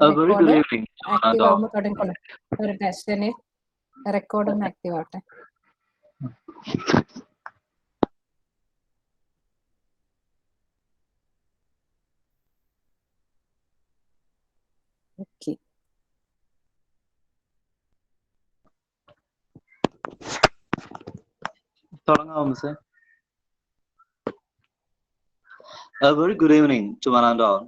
A very good record evening to one and active all. ആകുമ്പോൾ തുടങ്ങിക്കോളാം. ഒരു ടെസ്റ്റിന് record ഒന്ന് ആക്റ്റീവ് ആവട്ടെ. ഓക്കെ. തുടങ്ങാമോ മിസ്സേ? A very good evening to one and all.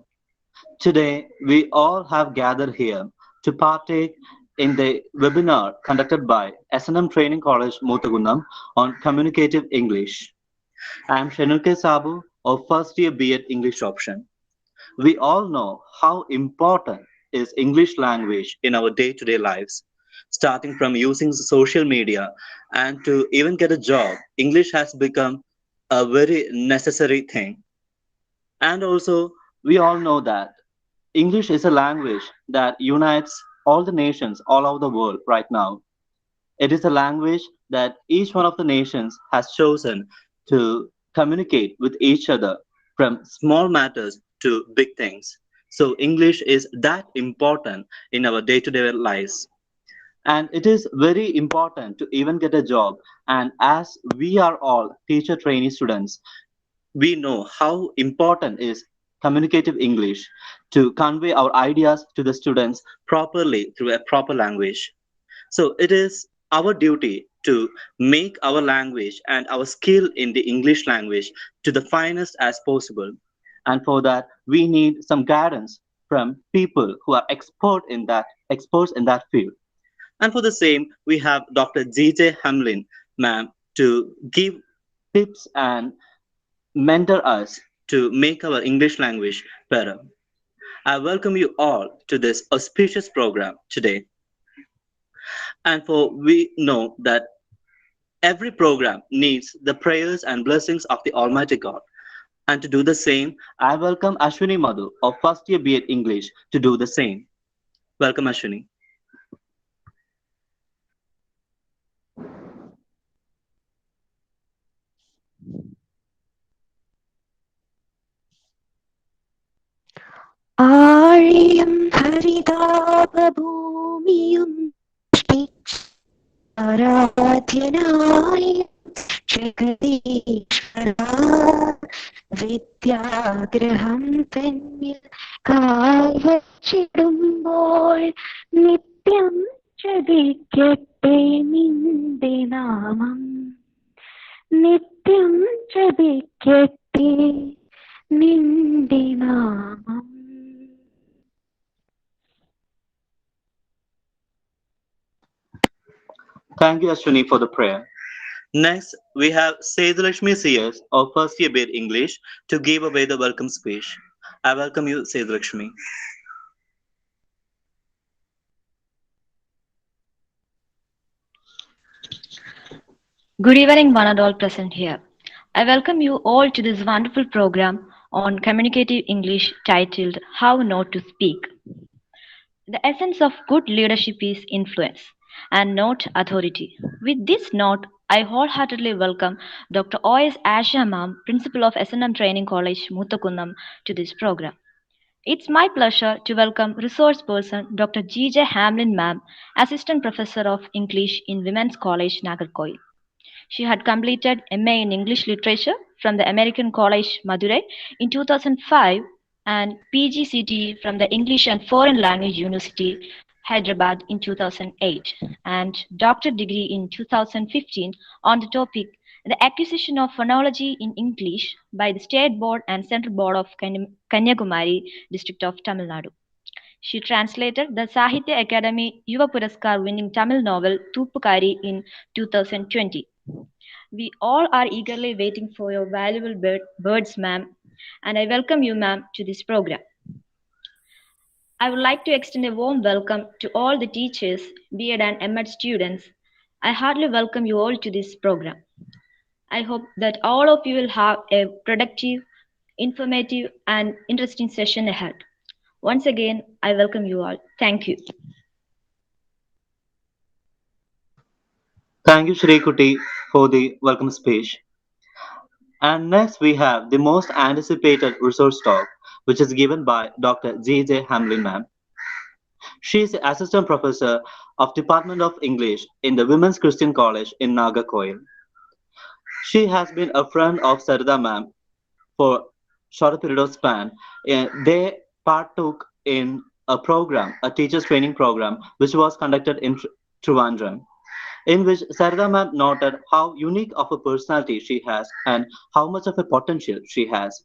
Today, we all have gathered here to partake in the webinar conducted by S&M Training College, Muthugunam on Communicative English. I am Shenulke Sabu of first year B.Ed English option. We all know how important is English language in our day-to-day lives. Starting from using social media and to even get a job, English has become a very necessary thing. And also, we all know that English is a language that unites all the nations all over the world right now. It is a language that each one of the nations has chosen to communicate with each other from small matters to big things. So, English is that important in our day to day lives. And it is very important to even get a job. And as we are all teacher trainee students, we know how important is communicative English to convey our ideas to the students properly through a proper language. So it is our duty to make our language and our skill in the English language to the finest as possible. And for that, we need some guidance from people who are experts in that field. And for the same, we have Dr. G.J. Hamlin, ma'am, to give tips and mentor us to make our English language better. I welcome you all to this auspicious program today. And for we know that every program needs the prayers and blessings of the Almighty God. And to do the same, I welcome Ashwini Madhu of first year B.Ed English to do the same. Welcome, Ashwini. ആഴിയും ഹരിതാപഭൂമിയും ആരാധ്യനായ ജഗദീശ്വര വിദ്യാഗ്രഹം തന്നിൽ കാൽവച്ചിടുമ്പോൾ നിത്യം ജപിക്കട്ടെ നിന്റെ നാമം നിത്യം ജപിക്കട്ടെ നിന്റെ നാമം. Thank you, Ashwini, for the prayer. Next, we have Sedulakshmi CS of first year B.Ed English to give away the welcome speech. I welcome you, Sedulakshmi. Good evening, one and all present here. I welcome you all to this wonderful program on communicative English titled How Not to Speak. The essence of good leadership is influence and not authority. With this note, I wholeheartedly welcome Dr. O.S. Asha Ma'am, Principal of S&M Training College, Muthukunam, to this program. It's my pleasure to welcome resource person Dr. G.J. Hamlin Ma'am, Assistant Professor of English in Women's College, Nagarkoil. She had completed MA in English Literature from the American College, Madurai in 2005 and PGCTE from the English and Foreign Language University, Hyderabad in 2008 and doctorate degree in 2015 on the topic The Acquisition of Phonology in English by the State Board and Central Board of Kanyakumari, District of Tamil Nadu. She translated the Sahitya Academy Yuva Puraskar winning Tamil novel Thupukari in 2020. We all are eagerly waiting for your valuable words, ma'am, and I welcome you, ma'am, to this program. I would like to extend a warm welcome to all the teachers, B.Ed and M.Ed students. I heartily welcome you all to this program. I hope that all of you will have a productive, informative, and interesting session ahead. Once again, I welcome you all. Thank you. Thank you, Shri Kuti, for the welcome speech. And next, we have the most anticipated resource talk, which is given by Dr. G.J. Hamlin, ma'am. She is the Assistant Professor of Department of English in the Women's Christian College in Nagarkoil. She has been a friend of Sarada ma'am for shorter period of span. They partook in a program, a teachers training program, which was conducted in Trivandrum, in which Sarada ma'am noted how unique of a personality she has and how much of a potential she has.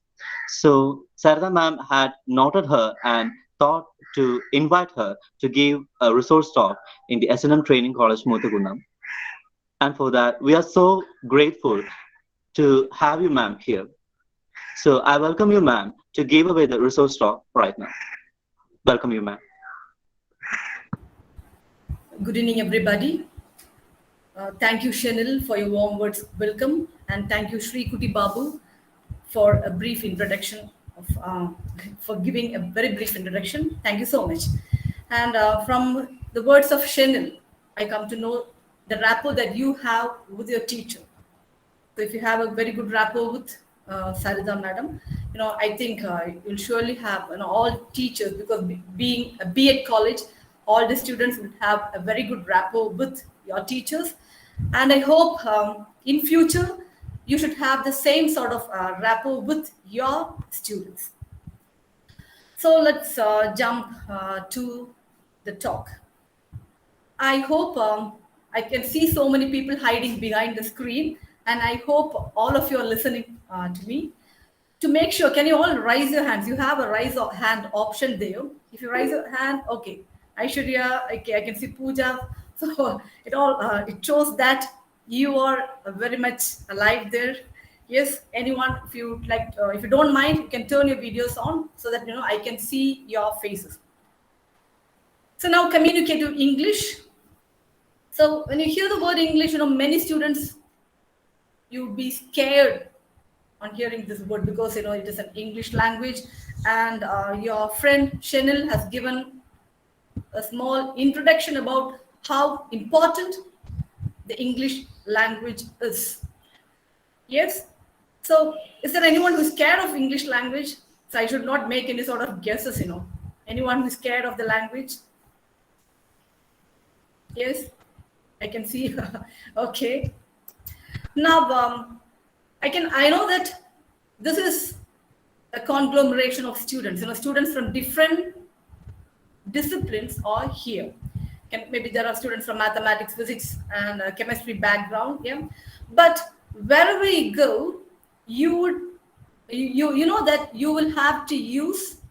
So Sarada ma'am had noted her and thought to invite her to give a resource talk in the S&M Training College, Muthugunam. And for that, we are so grateful to have you, ma'am, here. So I welcome you, ma'am, to give away the resource talk right now. Welcome you, ma'am. Good evening, everybody. Thank you, Shenil, for your warm words welcome, and thank you, Sri Kuti Babu, for a brief introduction for giving a very brief introduction. Thank you so much. And from the words of Shenil, I come to know the rapport that you have with your teacher. So if you have a very good rapport with Sarada madam, I think you'll surely have all teachers, because being a B.Ed college, all the students will have a very good rapport with your teachers. And I hope in future, you should have the same sort of rapport with your students. So let's jump to the talk. I hope I can see so many people hiding behind the screen, and I hope all of you are listening to me. To make sure, can you all raise your hands? You have a raise hand option there. If you raise your hand, okay. Aishwarya, okay, I can see Pooja. So it shows that you are very much alive there. Yes, anyone, if you like, if you don't mind, you can turn your videos on so that I can see your faces. So now communicative English. So when you hear the word English, many students, you'd be scared on hearing this word, because it is an English language, and your friend Shenil has given a small introduction about how important the English language is. Yes. So is there anyone who's scared of English language? So I should not make any sort of guesses, Anyone who's scared of the language? Yes, I can see. Okay. Now, I know that this is a conglomeration of students. Students from different disciplines are here. Maybe there are students from mathematics, physics, and chemistry background. Yeah, but wherever you go, you know that you will have to use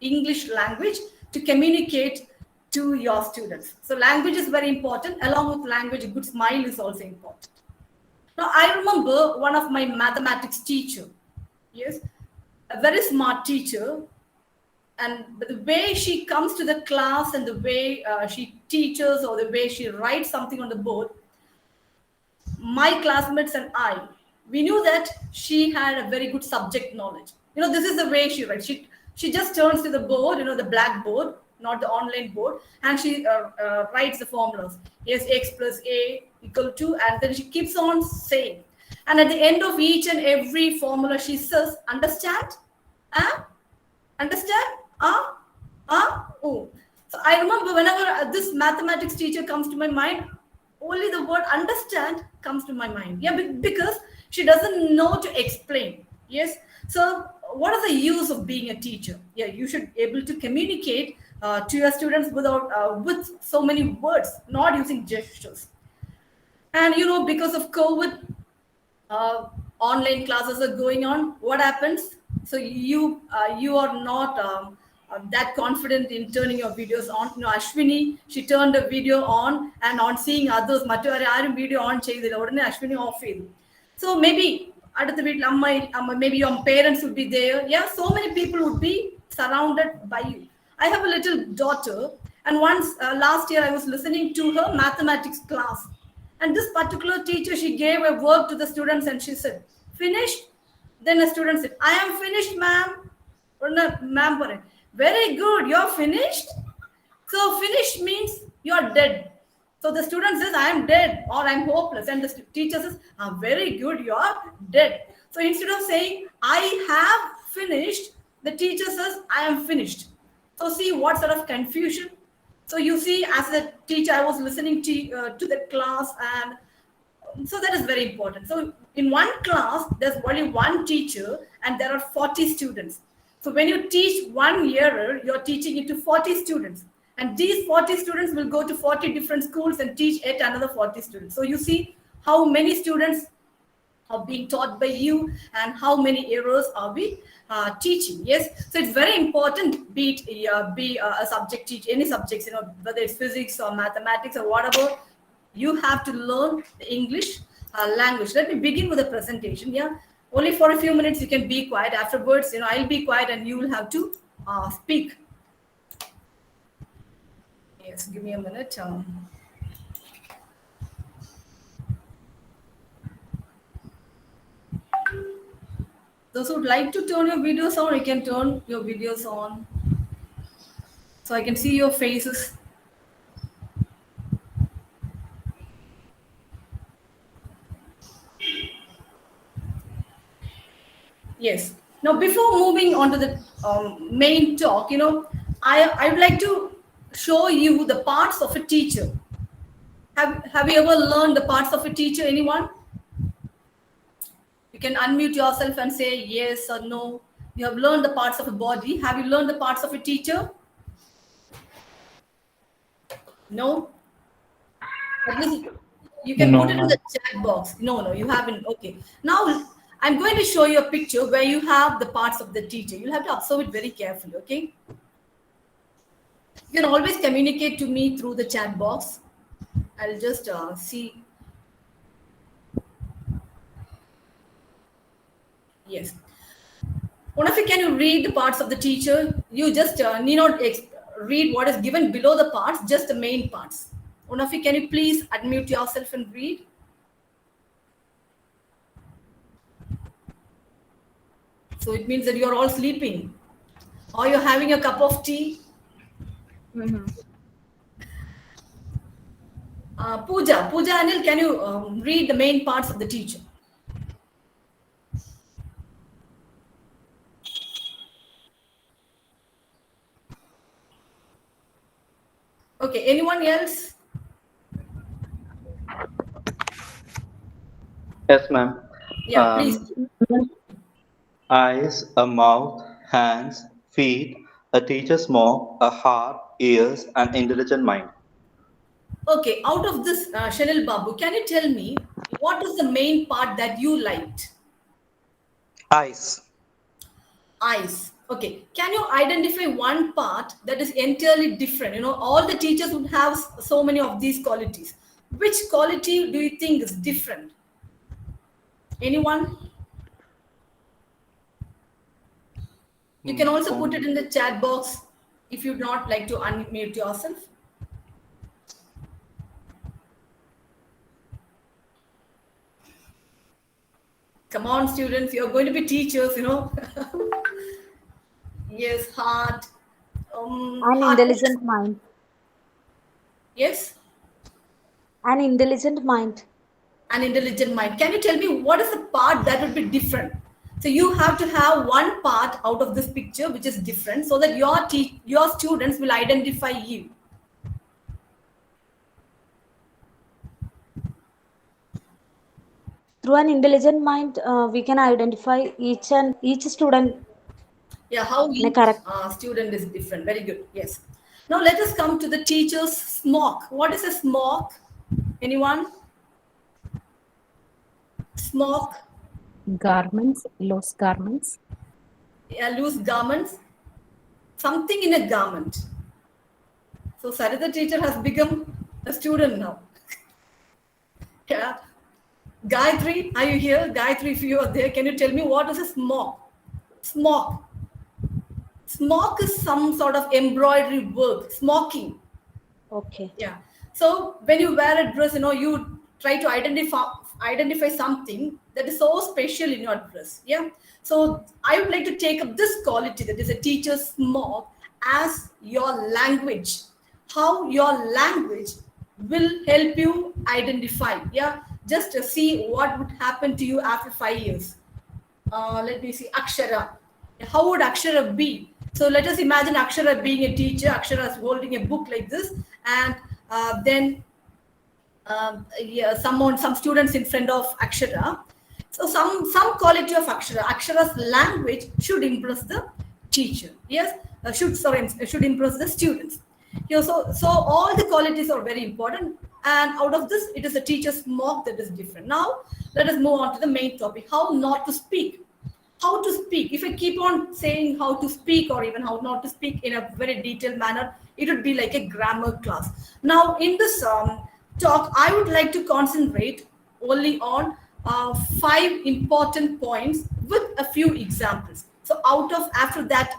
English language to communicate to your students. So language is very important. Along with language, a good smile is also important. Now, I remember one of my mathematics teacher. Yes, a very smart teacher. And the way she comes to the class and the way she teaches, or the way she writes something on the board, my classmates and I, we knew that she had a very good subject knowledge. This is the way she writes. She just turns to the board, the blackboard, not the online board, and she writes the formulas. Yes, x plus a equal to, and then she keeps on saying. And at the end of each and every formula, she says, understand? Understand? Oh. So I remember whenever this mathematics teacher comes to my mind, only the word understand comes to my mind. Yeah, because she doesn't know to explain. Yes. So what is the use of being a teacher? Yeah, you should be able to communicate to your students without with so many words, not using gestures. And because of COVID, online classes are going on. What happens? So you are not that confident in turning your videos on. Ashwini, she turned a video on, and on seeing others, video on Ashwini off. So maybe maybe your parents would be there. Yeah, so many people would be surrounded by you. I have a little daughter, and once last year I was listening to her mathematics class, and this particular teacher, she gave a work to the students, and she said, "Finished?" Then a student said, "I am finished, ma'am." Or no, ma'am, very good, you're finished. So finished means you're dead. So the student says, "I am dead," or "I'm hopeless," and the teacher says, "Very good, you're dead." So instead of saying, "I have finished," the teacher says, "I am finished." So see what sort of confusion. So you see, as a teacher, I was listening to the class, and so that is very important. So in one class, there's only one teacher, and there are 40 students. So when you teach one year, you're teaching it to 40 students. And these 40 students will go to 40 different schools and teach yet another 40 students. So you see how many students are being taught by you and how many errors are we teaching. Yes, so it's very important, be a subject teacher, any subjects, whether it's physics or mathematics or whatever, you have to learn the English language. Let me begin with a presentation. Yeah, only for a few minutes you can be quiet. Afterwards, I'll be quiet and you will have to speak. Yes, give me a minute. Those who would like to turn your videos on, you can turn your videos on so I can see your faces. Yes. Now, before moving on to the main talk, I would like to show you the parts of a teacher. Have you ever learned the parts of a teacher? Anyone? You can unmute yourself and say yes or no. You have learned the parts of a body. Have you learned the parts of a teacher? No? At least you can put it in the chat box. No, you haven't. Okay. Now, I'm going to show you a picture where you have the parts of the teacher. You'll have to observe it very carefully, okay? You can always communicate to me through the chat box. I'll just see. Yes. One of you, can you read the parts of the teacher? You just need not read what is given below the parts, just the main parts. One of you, can you please unmute yourself and read? So it means that you're all sleeping, or you're having a cup of tea. Mm-hmm. Pooja Anil, can you read the main parts of the teacher? Okay, anyone else? Yes, ma'am. Yeah, please. Eyes, a mouth, hands, feet, a teacher's mouth, a heart, ears, and intelligent mind. Okay, out of this, Shanil Babu, can you tell me what is the main part that you liked? Eyes. Eyes. Okay, can you identify one part that is entirely different? All the teachers would have so many of these qualities. Which quality do you think is different? Anyone? You can also put it in the chat box if you'd not like to unmute yourself. Come on, students, you're going to be teachers, Yes, heart. An intelligent mind. Yes? An intelligent mind. An intelligent mind. Can you tell me what is the part that would be different? So you have to have one part out of this picture which is different so that your students will identify you. Through an intelligent mind, we can identify each student. Yeah, how each student is different. Very good. Yes. Now let us come to the teacher's smock. What is a smock? Anyone? Smock. Garments, loose garments. Yeah, loose garments. Something in a garment. So Sarita teacher has become a student now. Yeah. Gayatri, are you here? Gayatri, if you are there, can you tell me what is a smock? Smock. Smock is some sort of embroidery work. Smocking. Okay. Yeah. So when you wear a dress, you try to identify something that is so special in your dress. Yeah. So I would like to take up this quality, that is a teacher's smock, as your language. How your language will help you identify. Yeah. Just to see what would happen to you after 5 years. Let me see. Akshara. How would Akshara be? So let us imagine Akshara being a teacher. Akshara is holding a book like this, and then some students in front of Akshara. So some quality of Akshara. Akshara's language should impress the teacher. Yes, should impress the students. So all the qualities are very important, and out of this, it is the teacher's mark that is different. Now let us move on to the main topic: how not to speak. How to speak. If I keep on saying how to speak or even how not to speak in a very detailed manner, it would be like a grammar class. Now, in this talk, I would like to concentrate only on 5 important points with a few examples. So, after that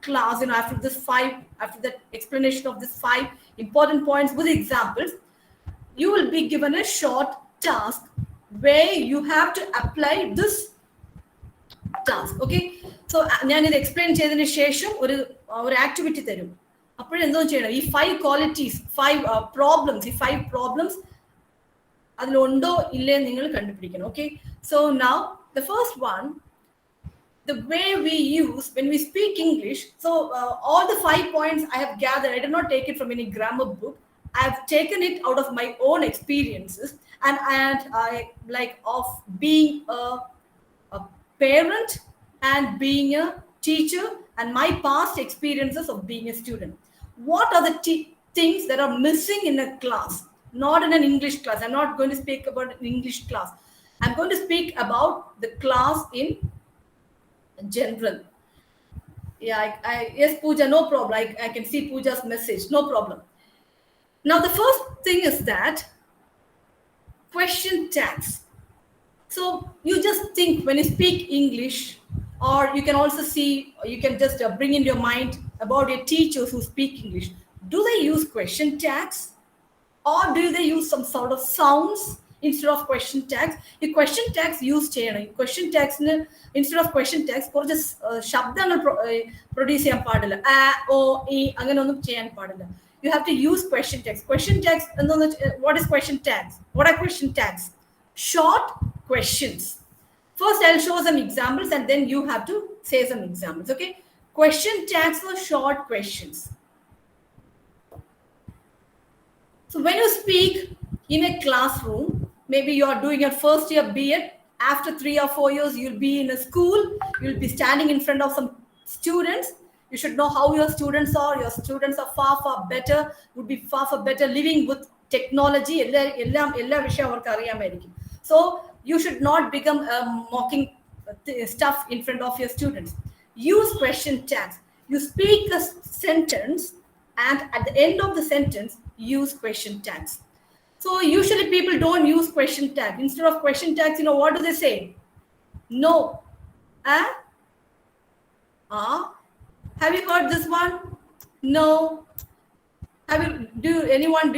class, after that explanation of these 5 important points with examples, you will be given a short task where you have to apply this task. Okay, so ഞാൻ ഇത് explain ചെയ്തതിന് ശേഷം ഒരു activity തരും. അപ്പോഴെന്തോ ചെയ്യണം, ഈ 5 qualities, 5 problems, ഈ 5 problems അതിലുണ്ടോ ഇല്ലേ നിങ്ങൾ കണ്ടുപിടിക്കണം. Okay, so now the first one, the way we use when we speak English. So all the 5 points I have gathered, I did not take it from any grammar book. I have taken it out of my own experiences and I like of being a parent and being a teacher and my past experiences of being a student. What are the things that are missing in a class? Not in an English class. I'm not going to speak about an English class. I'm going to speak about the class in general. Yeah, yes, Pooja, no problem. I can see Pooja's message. No problem. Now, the first thing is that question tags. So you just think when you speak English, or you can also see, you can just bring in your mind about your teachers who speak English. Do they use question tags, or do they use some sort of sounds instead of question tags? The question tags use question tags instead of question tags കുറച്ച് ശബ്ദങ്ങൾ produce ചെയ്യാൻ പാടില്ല. O, E അങ്ങനെ ഒന്നും ചെയ്യാൻ പാടില്ല. You have to use question tags. Question tags, what is question tags? What are question tags? Short questions. First, I'll show some examples and then you have to say some examples. Okay, question tags for short questions. So when you speak in a classroom, maybe you are doing your first year B.Ed. After 3 or 4 years, you'll be in a school. You'll be standing in front of some students. You should know how your students are. Your students are far better, would be far better living with technology. So you should not become mocking stuff in front of your students. Use question tags. You speak a sentence and at the end of the sentence, use question tags. So usually people don't use question tags. Instead of question tags, what do they say? No. Have you heard this one? No. Do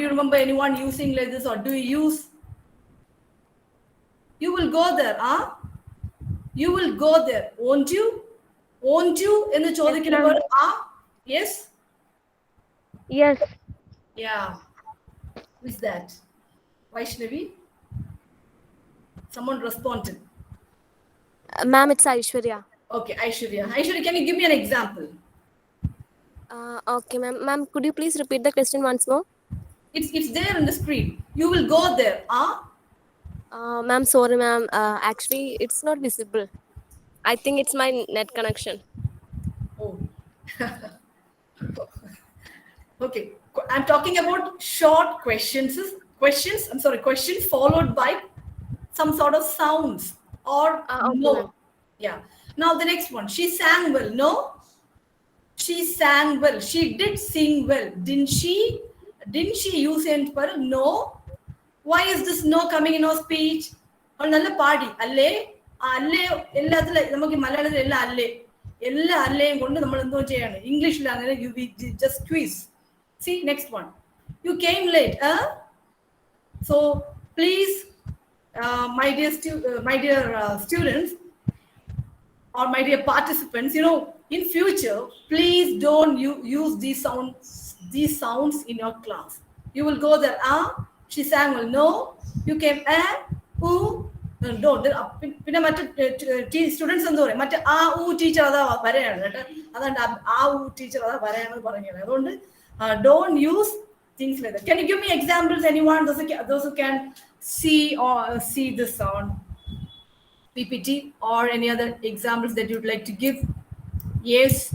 you remember anyone using like this, or do you use? You will go there, You will go there, won't you? Won't you? In the chodikkunna yes? Yes. Yeah. Who is that? Vaishnavi? Someone responded. Ma'am, it's Aishwarya. Okay, Aishwarya. Aishwarya, can you give me an example? Okay, ma'am. Ma'am, could you please repeat the question once more? It's there on the screen. You will go there, Ma'am, sorry, ma'am. Actually, it's not visible. I think it's my net connection. Oh. Okay. I'm talking about short questions. Questions followed by some sort of sounds or okay, no. ma'am. Yeah. Now the next one. She sang well. No. She sang well. She did sing well. Didn't she use it for no? Why is this no coming in our speech? നല്ല പാടി അല്ലേ അല്ലേ എല്ലാത്തിലും നമുക്ക് മലയാളത്തിൽ എല്ലാം അല്ലേ എല്ലാ അല്ലേയും കൊണ്ട് നമ്മൾ എന്തോ ചെയ്യാണ് ഇംഗ്ലീഷിൽ അങ്ങനെ you just quiz. See, next one. You came late, So please, my dear students or my dear participants, in future, please don't use these sounds in your class. You will go there, she sang well. No, you came, ooh, പിന്നെ മറ്റേ students എന്താ പറയും മറ്റേ ആ ഊ teacher അതാ വരെയാണ് കേട്ടോ അതുകൊണ്ട് ആ ഊ ടീച്ചർ അതാ വരെയാണെന്ന് പറഞ്ഞത് അതുകൊണ്ട് don't use things like that. Can you give me examples, anyone, those who can see this on PPT, or any other examples that you'd like to give? Yes.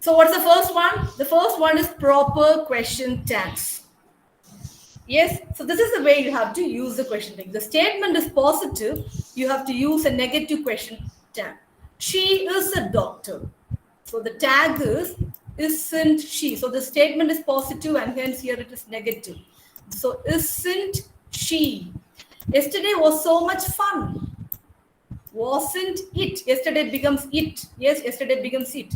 So what's the first one? The first one is proper question tags. Yes, so this is the way you have to use the question tag. The statement is positive, you have to use a negative question tag. She is a doctor. So the tag is isn't she. So the statement is positive and hence here it is negative. So isn't she. Yesterday was so much fun. Wasn't it. Yesterday becomes it. Yes, yesterday becomes it.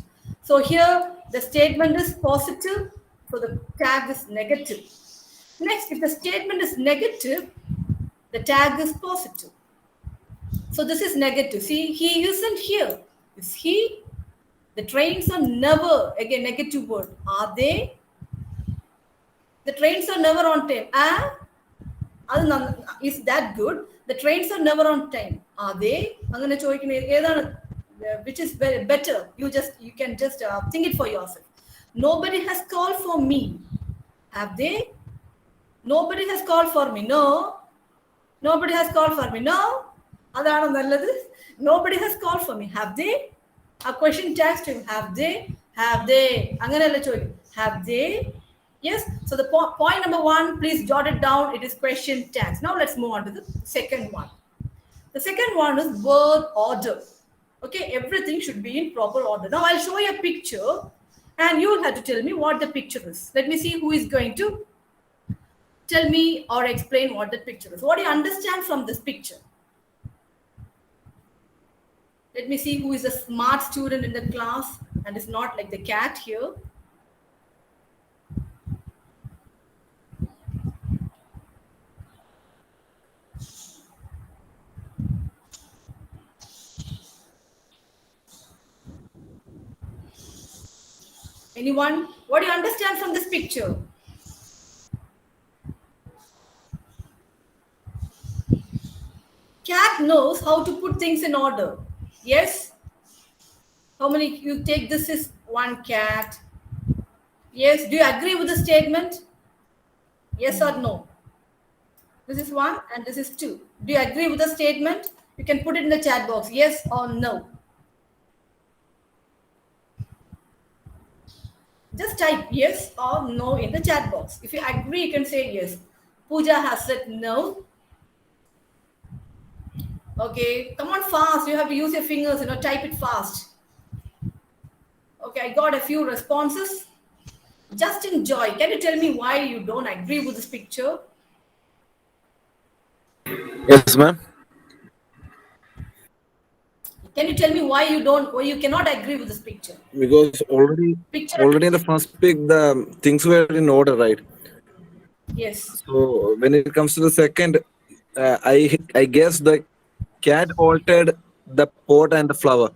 So here the statement is positive, so the tag is negative. Next, if the statement is negative, the tag is positive. So this is negative. See, he isn't here. Is he? The trains are never, again, negative word. Are they? The trains are never on time. Is that good? The trains are never on time. Are they? Which is better? You can just think it for yourself. Nobody has called for me. Have they? Nobody has called for me. No. Nobody has called for me. No. Nobody has called for me. Have they? A question tags to him. Have they? Have they? Have they? Yes. So the point number 1, please jot it down. It is question tags. Now let's move on to the second one. The second one is word order. Okay, everything should be in proper order. Now I'll show you a picture and you will have to tell me what the picture is. Let me see who is going to tell me or explain what the picture is. What do you understand from this picture? Let me see who is a smart student in the class and is not like the cat here. Anyone? What do you understand from this picture? Cat knows how to put things in order. Yes? How many you take this is one cat? Yes. Do you agree with the statement? Yes or no? This is 1 and this is 2. Do you agree with the statement? You can put it in the chat box. Yes or no? Just type yes or no in the chat box. If you agree, you can say yes. Pooja has said no. Okay, come on fast. You have to use your fingers, type it fast. Okay, I got a few responses. Justin Joy, can you tell me why you don't agree with this picture? Yes, ma'am. Can you tell me why you cannot agree with this picture? Because already in the first pic, the things were in order, right? Yes. So when it comes to the second, I guess the cat altered the pot and the flower.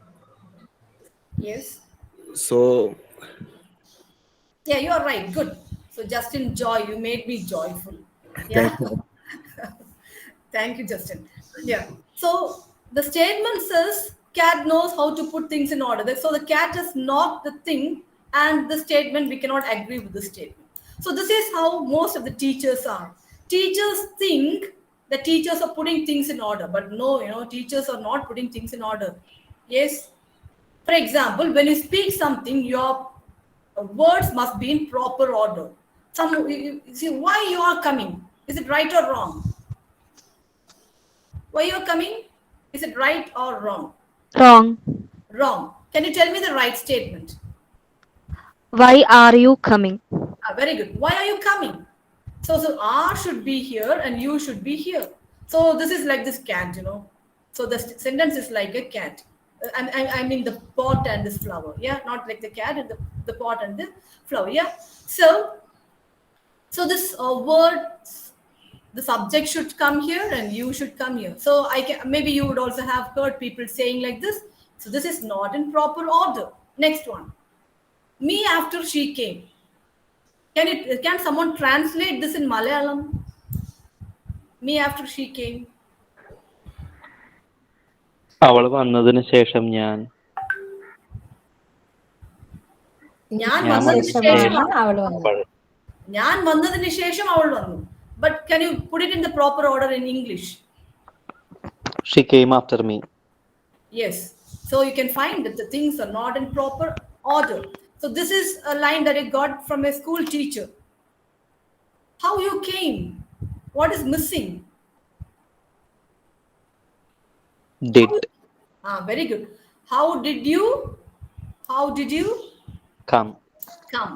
Yes. So yeah, you are right. Good. So Justin Joy, you made me joyful. Yeah. Thank you. Thank you, Justin. Yeah. So the statement says cat knows how to put things in order. So the cat is not the thing, and the statement, we cannot agree with the statement. So this is how most of the teachers are. Teachers think the teachers are putting things in order, but no, teachers are not putting things in order. Yes. For example, when you speak something, your words must be in proper order. You see, why you are coming? Is it right or wrong? Why you are coming? Is it right or wrong? Wrong. Wrong. Can you tell me the right statement? Why are you coming? Very good. Why are you coming? So R should be here and you should be here. So this is like this cat, So the sentence is like a cat. I mean the pot and this flower. Yeah, not like the cat and the pot and the flower. Yeah. So this word, the subject should come here and you should come here. So maybe you would also have heard people saying like this. So this is not in proper order. Next one. Me after she came. Can someone translate this in Malayalam? Me after she came. അവൾ വന്നതിന് ശേഷം ഞാൻ ഞാൻ ഞാൻ വന്നതിന് വന്നതിന് ശേഷം ശേഷമാണ് അവൾ വന്നത്. അവൾ. ഞാൻ വന്നതിന് ശേഷം അവൾ വന്നു. But can you put it in the proper order in English? She came after me. Yes. So you can find that the things are not in proper order. So this is a line that I got from a school teacher. How you came? What is missing? Did Very good. How did you come. come?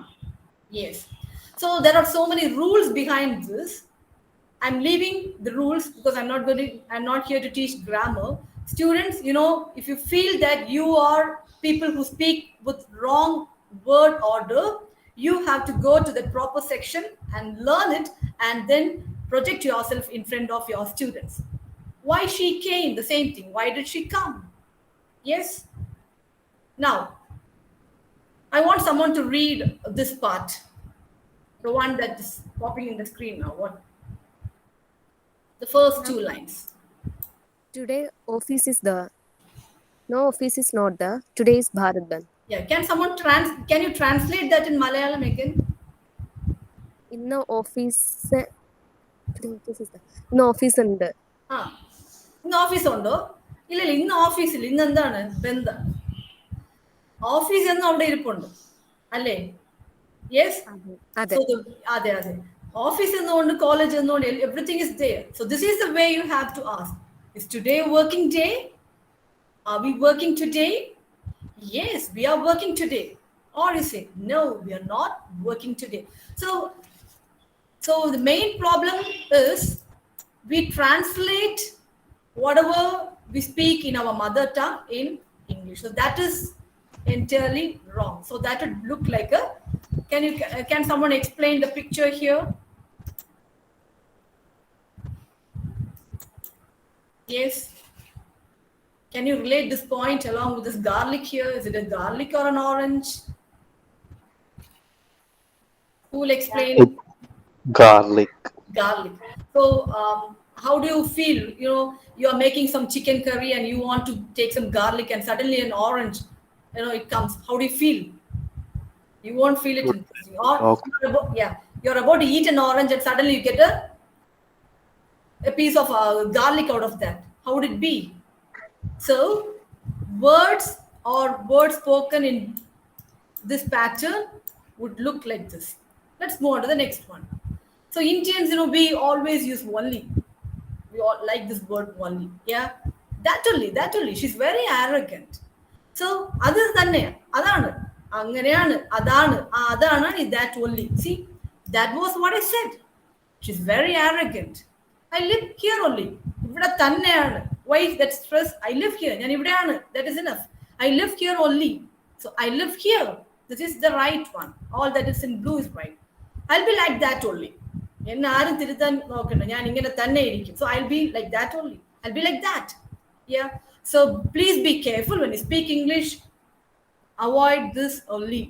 Yes. So there are so many rules behind this. I'm leaving the rules because I'm not here to teach grammar. Students, if you feel that you are people who speak with wrong word order, you have to go to the proper section and learn it and then project yourself in front of your students. Why she came? The same thing. Why did she come? Yes. Now, I want someone to read this part. The one that is popping in the screen now. What? The first two lines. Today office is there. No office is not there. Today is Bharat Bandh. Yeah. Can you translate that in Malayalam again? ഇന്ന് office ഇന്ന് office ഉണ്ട്. ഇന്ന് office ഉണ്ടോ? ഇല്ല, ഇന്ന് ഓഫീസിൽ ഇന്ന് എന്താണ് ബന്ധ? ഓഫീസ് എന്ന് അവിടെ ഇരിപ്പുണ്ട് അല്ലേ? യെസ്. അതെ. അതെ. ഓഫീസ് എന്നുകൊണ്ട് കോളേജ് എന്നുകൊണ്ട് everything is there. So this is the way you have to ask. Is today a working day? Are we working today? Yes, we are working today. Or you say, no, we are not working today. So the main problem is we translate whatever we speak in our mother tongue in English. So that is entirely wrong. So that would look like can someone explain the picture here? Yes. Can you relate this point along with this garlic here? Is it a garlic or an orange? Who will explain? Garlic. So how do you feel? You are making some chicken curry and you want to take some garlic and suddenly an orange, it comes. How do you feel? You won't feel it interesting. Or Okay. you're about to eat an orange and suddenly you get a piece of garlic out of that. How would it be? So words spoken in this pattern would look like this. Let's move on to the next one. So Indians, we always use only. We all like this word only. Yeah, that only. She's very arrogant. So others adana anganeyanu adana is that only. See, that was what I said. She's very arrogant. I live here only. Ivida thanneyanu. Why is that stress? I live here. ഞാൻ ഇവിടെയാണ്. That is enough. I live here only. So I live here. This is the right one. All that is in blue is right. I'll be like that only. എന്നെ ആരും തിരുത്താൻ നോക്കണ്ട. ഞാൻ ഇങ്ങനെ തന്നെ ഇരിക്കും. So I'll be like that only. I'll be like that. Yeah. So please be careful when you speak English. Avoid this only.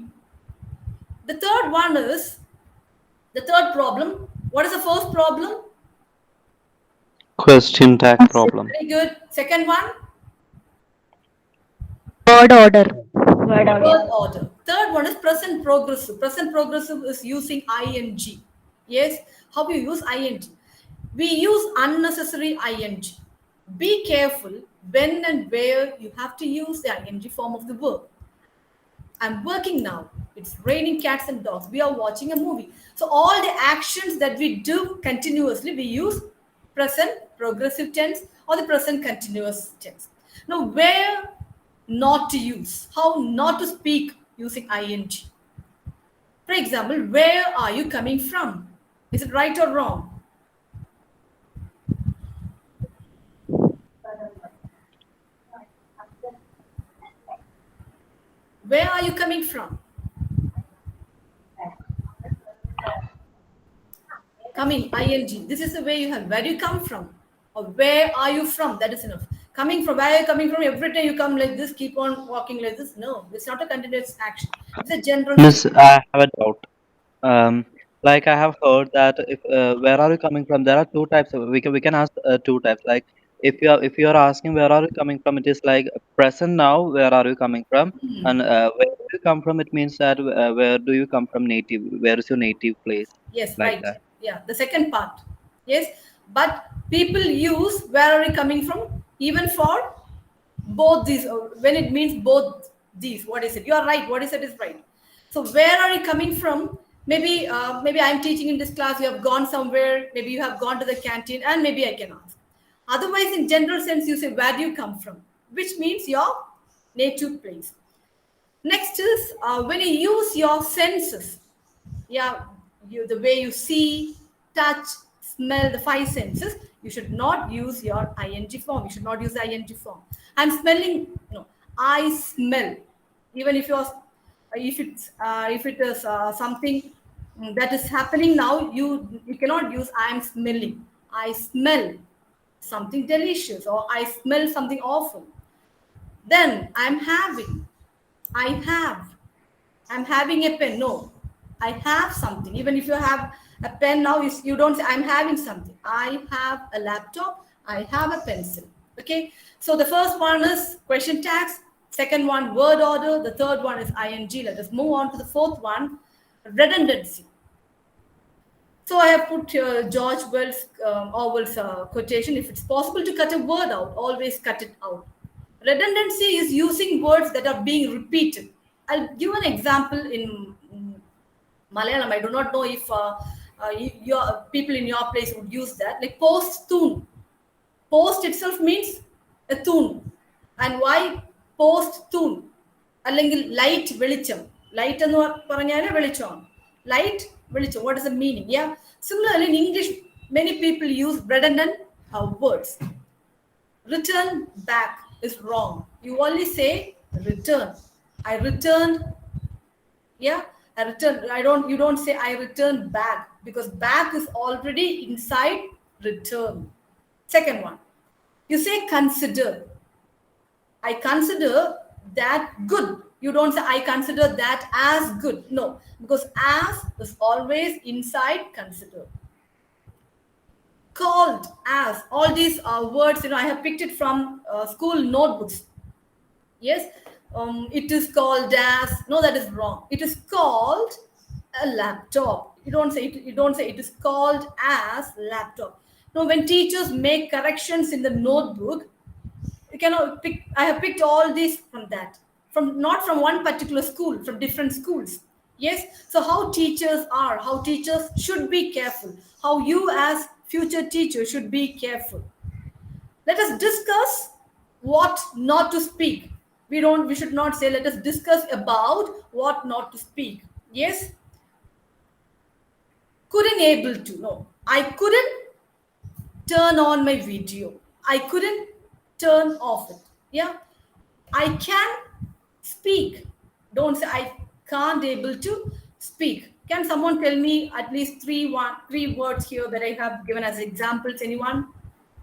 The third problem. What is the first problem? Question tag problem. Very good. Second one? Word order. Word order. Third one is present progressive. Present progressive is using ing. Yes. How we use ing? We use unnecessary ing. Be careful when and where you have to use the ing form of the verb. I'm working now. It's raining cats and dogs. We are watching a movie. So all the actions that we do continuously, we use present progressive tense or the present continuous tense. Now, where not to use? How not to speak using ing? For example, where are you coming from? Is it right or wrong? Where are you coming from? Coming, ing. This is the way you have. Where do you come from? Or where are you from? That is enough. Coming from, where are you coming from? Every time you come like this, keep on walking like this. No, it's not a continuous action. It's a general. Miss, I have a doubt. Like I have heard that if where are you coming from? There are two types of we can ask two types. Like if you are asking where are you coming from, it is like present now. Where are you coming from? And where do you come from? It means that where do you come from? Native. Where is your native place? Yes, Like right. that. Yeah, the second part. Yes, but people use where are you coming from even for both these, when it means both these. What is it? You are right. What is it is right. So where are you coming from? Maybe I'm teaching in this class. You have gone somewhere. Maybe you have gone to the canteen, and maybe I can ask. Otherwise, in general sense, you say where do you come from, which means your native place. Next is when you use your senses. Yeah, the way you see, touch, smell, the five senses, you should not use your ing form. You should not use the ing form. I'm smelling. No, I smell. Even if you're, if it is something that is happening now, you cannot use I am smelling. I smell something delicious, or I smell something awful. Then I'm having. I have. I'm having a pen. No, I have something. Even if you have a pen now, you don't say I'm having something. I have a laptop. I have a pencil. Okay. So the first one is question tags. Second one, word order. The third one is ing. Let us move on to the fourth one, redundancy. So I have put George Orwell's quotation: "If it's possible to cut a word out, always cut it out." Redundancy is using words that are being repeated. I'll give an example in Malayalam. I do not know if your people in your place would use that. Like post tune. Post itself means a tune. And why post tune? അല്ലെങ്കിൽ light വെളിച്ചം. Light എന്ന് പറഞ്ഞാൽ വെളിച്ചമാണ്. Light വെളിച്ചം. What is the meaning? Yeah. Similarly, in English, many people use redundant words. Return back is wrong. You only say return. I returned. Yeah, I returned. You don't say I returned back, because back is already inside return. Second one, you say consider. I consider that good. You don't say I consider that as good. No, because as is always inside consider. Called as, all these words, I have picked it from school notebooks. Yes, it is called as. No, that is wrong. It is called a laptop. You don't say it. You don't say it is called as laptop. No, when teachers make corrections in the notebook, you cannot pick. I have picked all these from that, not from one particular school, from different schools. Yes. So how teachers are, how teachers should be careful. How you as future teacher should be careful. Let us discuss what not to speak. We should not say let us discuss about what not to speak. Yes. Couldn't able to. No, I couldn't turn on my video. I couldn't turn off it. Yeah. I can speak. Don't say I can't able to speak. Can someone tell me at least three words here that I have given as examples? Anyone?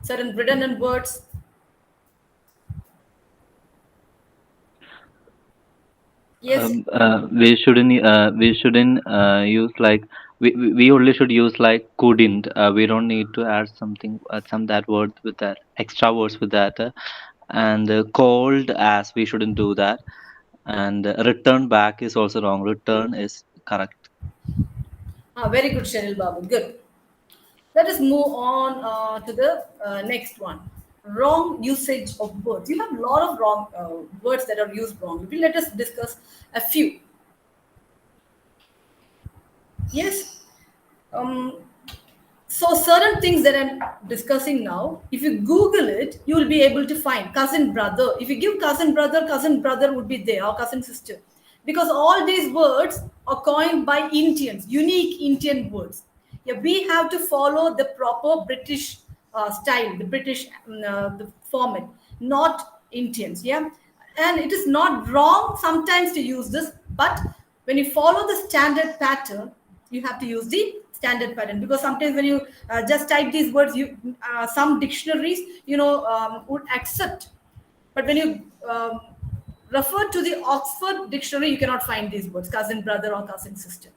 Certain redundant words. Yes. We shouldn't use like we only should use like couldn't. We don't need to add something some that word with that extra words with that. And called as, we shouldn't do that. And return back is also wrong. Return is correct. Very good, Shanil Babu. Good. Let us move on to the next one. Wrong usage of words. You have a lot of wrong words that are used wrongly. Let us discuss a few. Yes. So certain things that I'm discussing now, if you Google it, you will be able to find cousin brother. If you give cousin brother would be there, or cousin sister. Because all these words are coined by Indians, unique Indian words. Yeah, we have to follow the proper British style, the British the format, not Indians. Yeah, and it is not wrong sometimes to use this, but when you follow the standard pattern, you have to use the standard pattern. Because sometimes when you just type these words, some dictionaries would accept, but when you refer to the Oxford dictionary, you cannot find these words, cousin brother or cousin sister.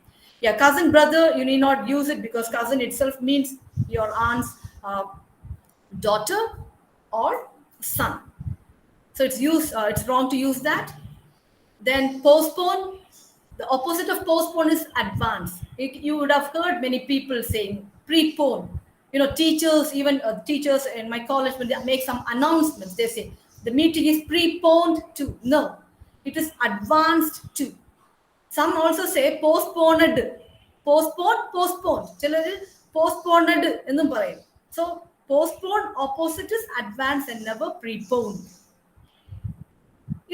Yeah, cousin, brother, you need not use it because cousin itself means your aunt's daughter or son. So it's wrong to use that. Then postpone, the opposite of postpone is advance. You would have heard many people saying prepone. You know, teachers, even teachers in my college, when they make some announcements, they say the meeting is preponed to. No, it is advanced to. Some also say postponed. Postponed. Postponed എന്നും പറയും. So postpone opposite is advance and never preponed.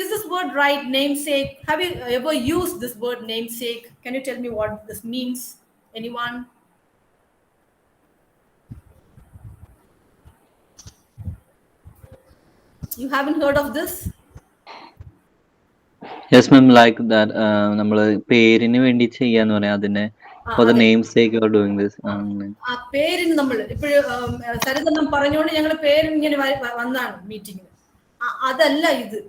Is this word right? Namesake. Have you ever used this word namesake? Can you tell me what this means? Anyone? You haven't heard of this? Yes, ma'am, like that. നമ്മള് പേരിന് വേണ്ടി ചെയ്യാന്ന് പറയാം അതിനെ. For the namesake you are doing this. ആ പേരിന് നമ്മൾ ഇപ്പോഴും സരിതം പറഞ്ഞുകൊണ്ട് ഞങ്ങൾ പേരിന് ഇങ്ങനെ വന്നാണ് മീറ്റിങ്ങിന്. അതല്ല ഇത്.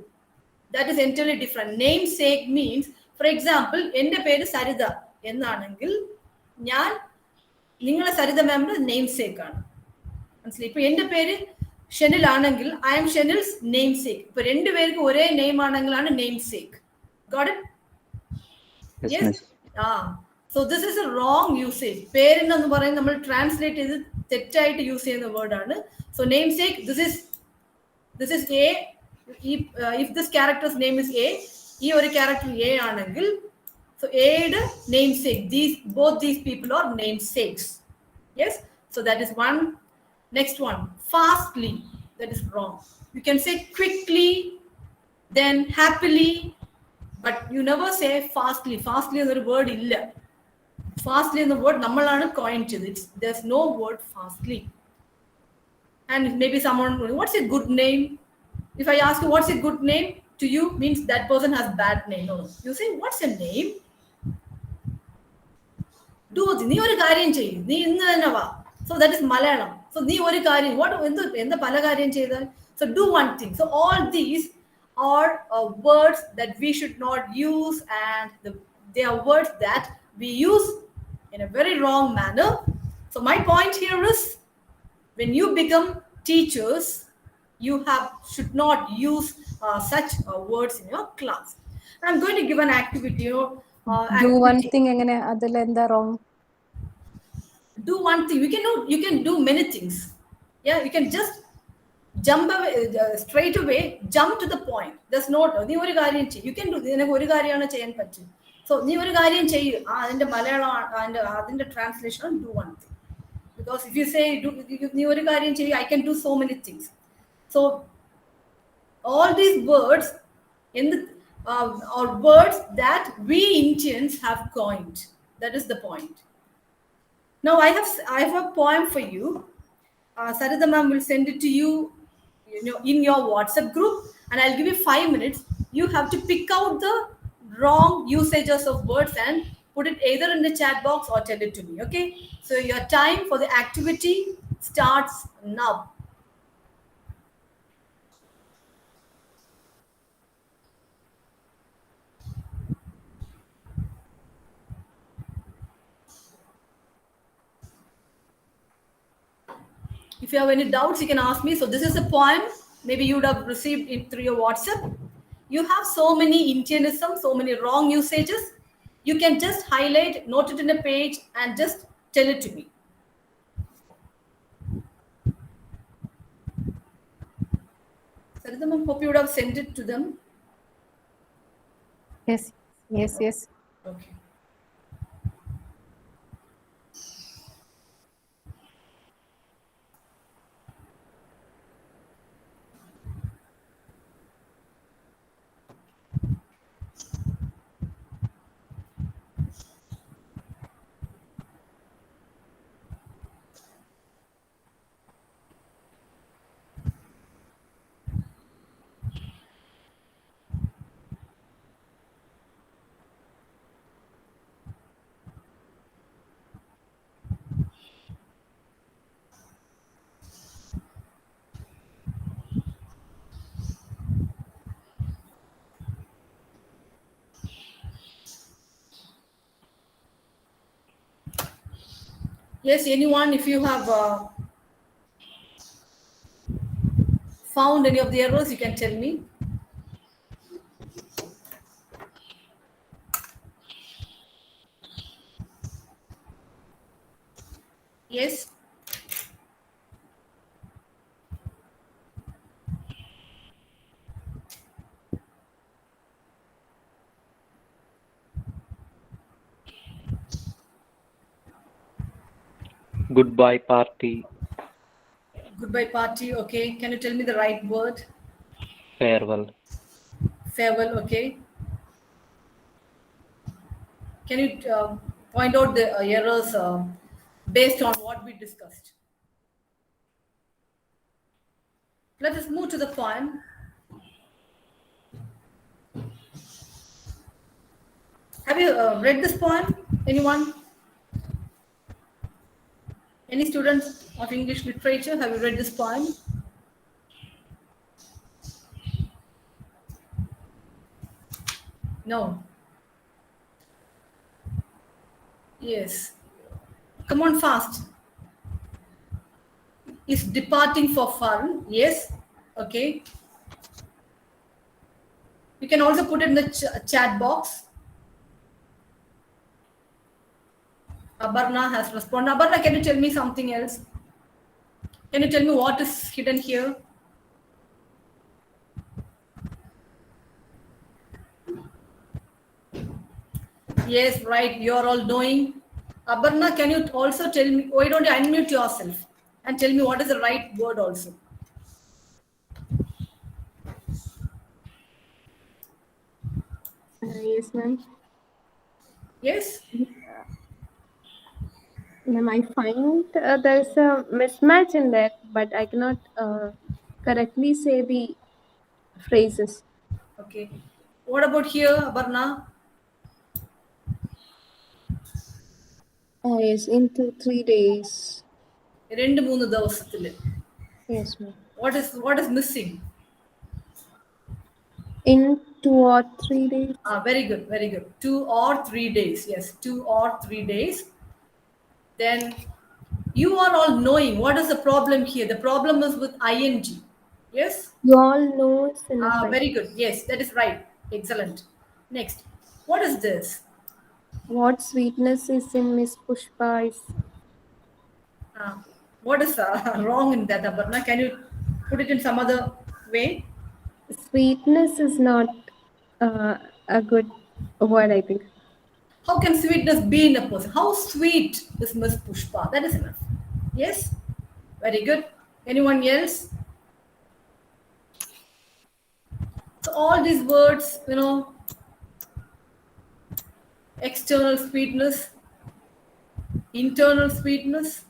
That is entirely different. Namesake means, for example, എൻ്റെ പേര് സരിത എന്നാണെങ്കിൽ ഞാൻ നിങ്ങളെ സരിത മാമിന്റെ നെയിംസേക്ക് ആണ്. മനസ്സിലായി? ഇപ്പൊ എൻ്റെ പേര് ഷെനിൽ ആണെങ്കിൽ ഐ എം ഷെനിൽസ് നെയിംസേക്ക്. ഇപ്പൊ രണ്ടുപേർക്ക് ഒരേ നെയിം ആണെങ്കിലാണ് namesake. Got it? Yes. So this is a wrong usage. പേരെന്ന് പറയുന്നത് നമ്മൾ ട്രാൻസ്ലേറ്റ് ചെയ്ത് തെറ്റായിട്ട് യൂസ് ചെയ്യുന്ന വേർഡാണ്. So namesake, this is A. If this character's name is A, ഈ ഒരു character A ആണെങ്കിൽ, so Aയുടെ namesake, both these people are namesakes. Yes, so that is one. Next one, fastly. That is wrong. You can say quickly, then happily, but you never say fastly. Fastly is a word illa. Fastly is the word nammalana coined it. There's no word fastly. And maybe someone, what's a good name? If I ask you what's a good name to you, means that person has bad name. No. You say what's your name? Do നീ ഒരു കാര്യം ചെയ്യും, നീ ഇന്ന് തന്നെ വാ. So that is Malayalam. So നീ ഒരു കാര്യം, എന്താ പല കാര്യം ചെയ്താൽ. So do one thing. So all these are words that we should not use, and they are words that we use in a very wrong manner. So my point here is, when you become teachers, you should not use such words in your class. I'm going to give an activity. Do one thing എങ്ങനെ അതിൽ എന്താ wrong? Do one thing. You can do many things. Yeah, you can just jump away, straight away, jump to the point. There's no നീ ഒരു കാര്യം ചെയ്യും. You can do, നിനക്ക് ഒരു കാര്യമാണ് ചെയ്യാൻ പറ്റും. So നീ ഒരു കാര്യം ചെയ്യും. അതിന്റെ മലയാളം അതിന്റെ translation, do one thing. Because if you say നീ ഒരു കാര്യം ചെയ്യും, I can do so many things. So all these words are words that we Indians have coined. That is the point. Now I have a poem for you. Sarita ma'am will send it to you, in your WhatsApp group, and I'll give you 5 minutes. You have to pick out the wrong usages of words and put it either in the chat box or tell it to me. Okay? So your time for the activity starts now. If you have any doubts, you can ask me. So this is a poem. Maybe you would have received it through your WhatsApp. You have so many Indianisms, so many wrong usages. You can just highlight, note it in a page, and just tell it to me. Sarita ma'am, hope you would have sent it to them. Yes. Okay. Yes, anyone, if you have found any of the errors, you can tell me. Yes. Goodbye party. Goodbye party. Okay. Can you tell me the right word? Farewell. Farewell. Okay. Can you point out the errors based on what we discussed? Let us move to the poem. Have you read this poem? Anyone? Any students of English literature, have you read this poem? No. Yes. Come on, fast. Is departing for fun? Yes. Okay. You can also put it in the chat box. Abarna has responded. Abarna, can you tell me something else? Can you tell me what is hidden here? Yes, right. You're all knowing. Abarna, can you also tell me? Why don't you unmute yourself and tell me what is the right word also? Yes, ma'am. Yes. Ma'am, I find there's a mismatch in that, but I cannot correctly say the phrases. Okay. What about here, Abarna? Yes, in 2-3 days. Yes, ma'am. What is missing? In 2 or 3 days. Very good, very good. 2 or 3 days. Yes, 2 or 3 days. Then you are all knowing what is the problem here. The problem is with ing. Yes. You all know it's in effect. Very good. Yes, that is right. Excellent. Next, what is this? What sweetness is in Miss Pushpa's? What is wrong in that, Abarna? Can you put it in some other way? Sweetness is not a good word, I think. How can sweetness be in a person? How sweet is Miss Pushpa? That is enough. Yes? Very good. Anyone else? So all these words, external sweetness, internal sweetness.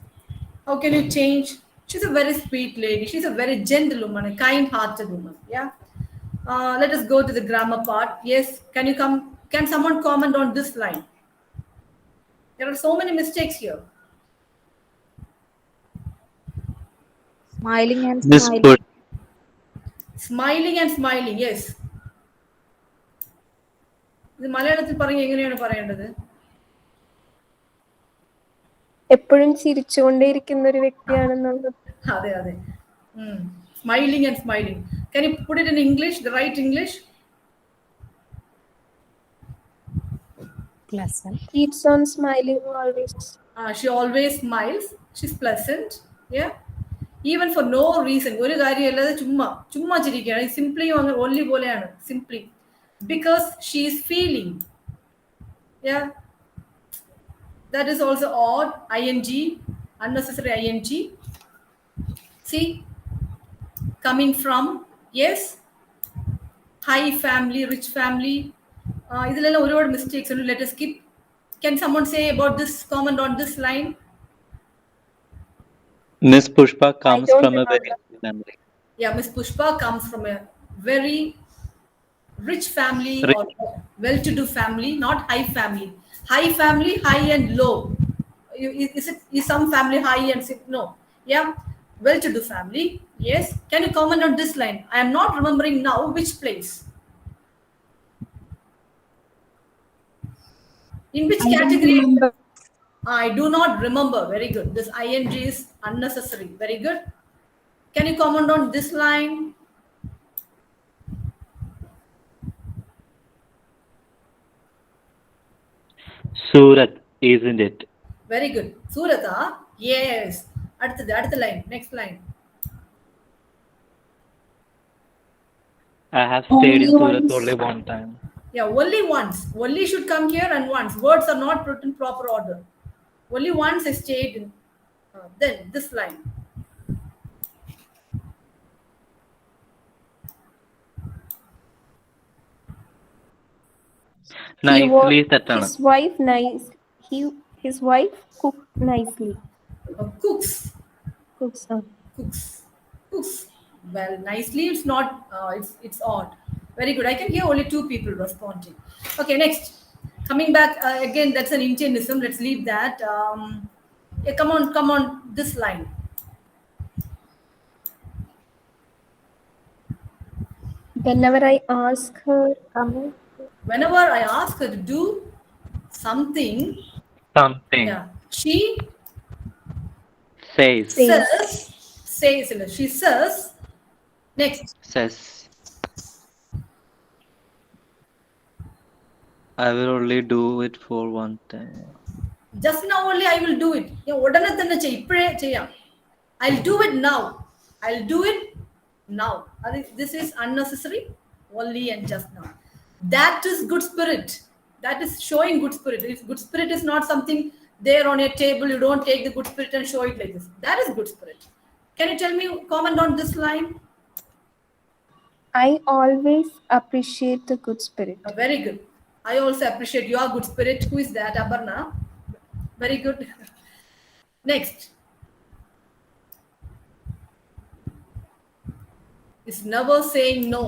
How can you change? She's a very sweet lady. She's a very gentle woman, a kind-hearted woman. Yeah. Let us go to the grammar part. Yes. Can someone comment on this line? There are so many mistakes here. Smiling and Miss smiling. Smiling and smiling. Yes. ഇത് മലയാളത്തിൽ പറഞ്ഞ എങ്ങനെയാണ് പറയേണ്ടത്? എപ്പോഴും ചിരിച്ചുകൊണ്ടേയിരിക്കുന്ന ഒരു വ്യക്തിയാണെന്നുള്ളത്. അതെ അതെ. Smiling and smiling. Can you put it in English, the right English? Pleasant. Keeps on smiling always. She always smiles. She's pleasant. Yeah. Even for no reason. ഒരു കാര്യമില്ലാതെ ചുമ്മാ ചിരിക്കുകയാണ്. Simply only പോലെയാണ്. Simply. Because she is feeling. Yeah. That is also odd. ing. Unnecessary ing. See? Coming from. Yes. High family, rich family. ഇതിലെല്ലാം ഒരുപാട് mistakes ഉണ്ട്. Let us skip. Can someone say about this, comment on this line? Miss Pushpa comes from a very rich family. Yeah, Miss Pushpa comes from a very rich family or well-to-do family, not high family. High family, high and low. Is some family high and no? Yeah, well-to-do family. Yes. Can you comment on this line? I am not remembering now which place. In which category? I do not remember. Very good. This ing is unnecessary. Very good. Can you comment on this line? Surat, isn't it? Very good. Surata? Yes. அடுத்த line. Next line. I have stayed in Surat only one time. Yeah, only once. Only should come here and once. Words are not put in proper order. Only once I stayed in. Then this line. Nicely തെറ്റാണ്. His wife nice. His wife cooked nicely. Cooks. Cooks. Cooks. Well, nicely it's not. It's odd. Very good. I can hear only 2 people responding. Okay, next. Coming back again. That's an Indianism. Let's leave that. Yeah, come on. This line. Whenever I ask her, Whenever I ask her to do something, yeah, she says. She says. Next. Says. I will only do it for one time. Just now only I will do it. Yeah, ഉടനെ തന്നെ ഇപ്പോഴേ ചെയ്യാം. I'll do it now. I'll do it now. This is unnecessary. Only and just now. That is good spirit. That is showing good spirit. If good spirit is not something there on a table, you don't take the good spirit and show it like this. That is good spirit. Can you tell me, comment on this line? I always appreciate the good spirit. Very good. I also appreciate your good spirit. Who is that? Aparna. Very good. Next. Is never saying no.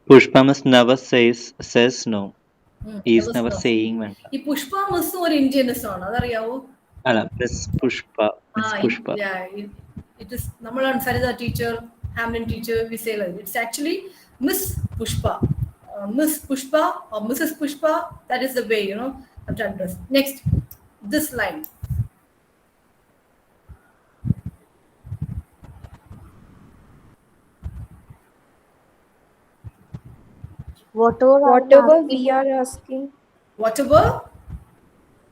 Pushpamas never says no. He's never saying വേണ്ട. ഈ Pushpa miss ഒരു Indianism ആണ്, അതറിയാവോ? അല്ല, Miss Pushpa. Yeah, it is. നമ്മളാണ് Saritha teacher, Hamlin teacher, we say like it's actually Miss Pushpa. Miss Pushpa or Mrs. Pushpa, that is the way, you know, have to address. Next, this line. Whatever we are asking. Whatever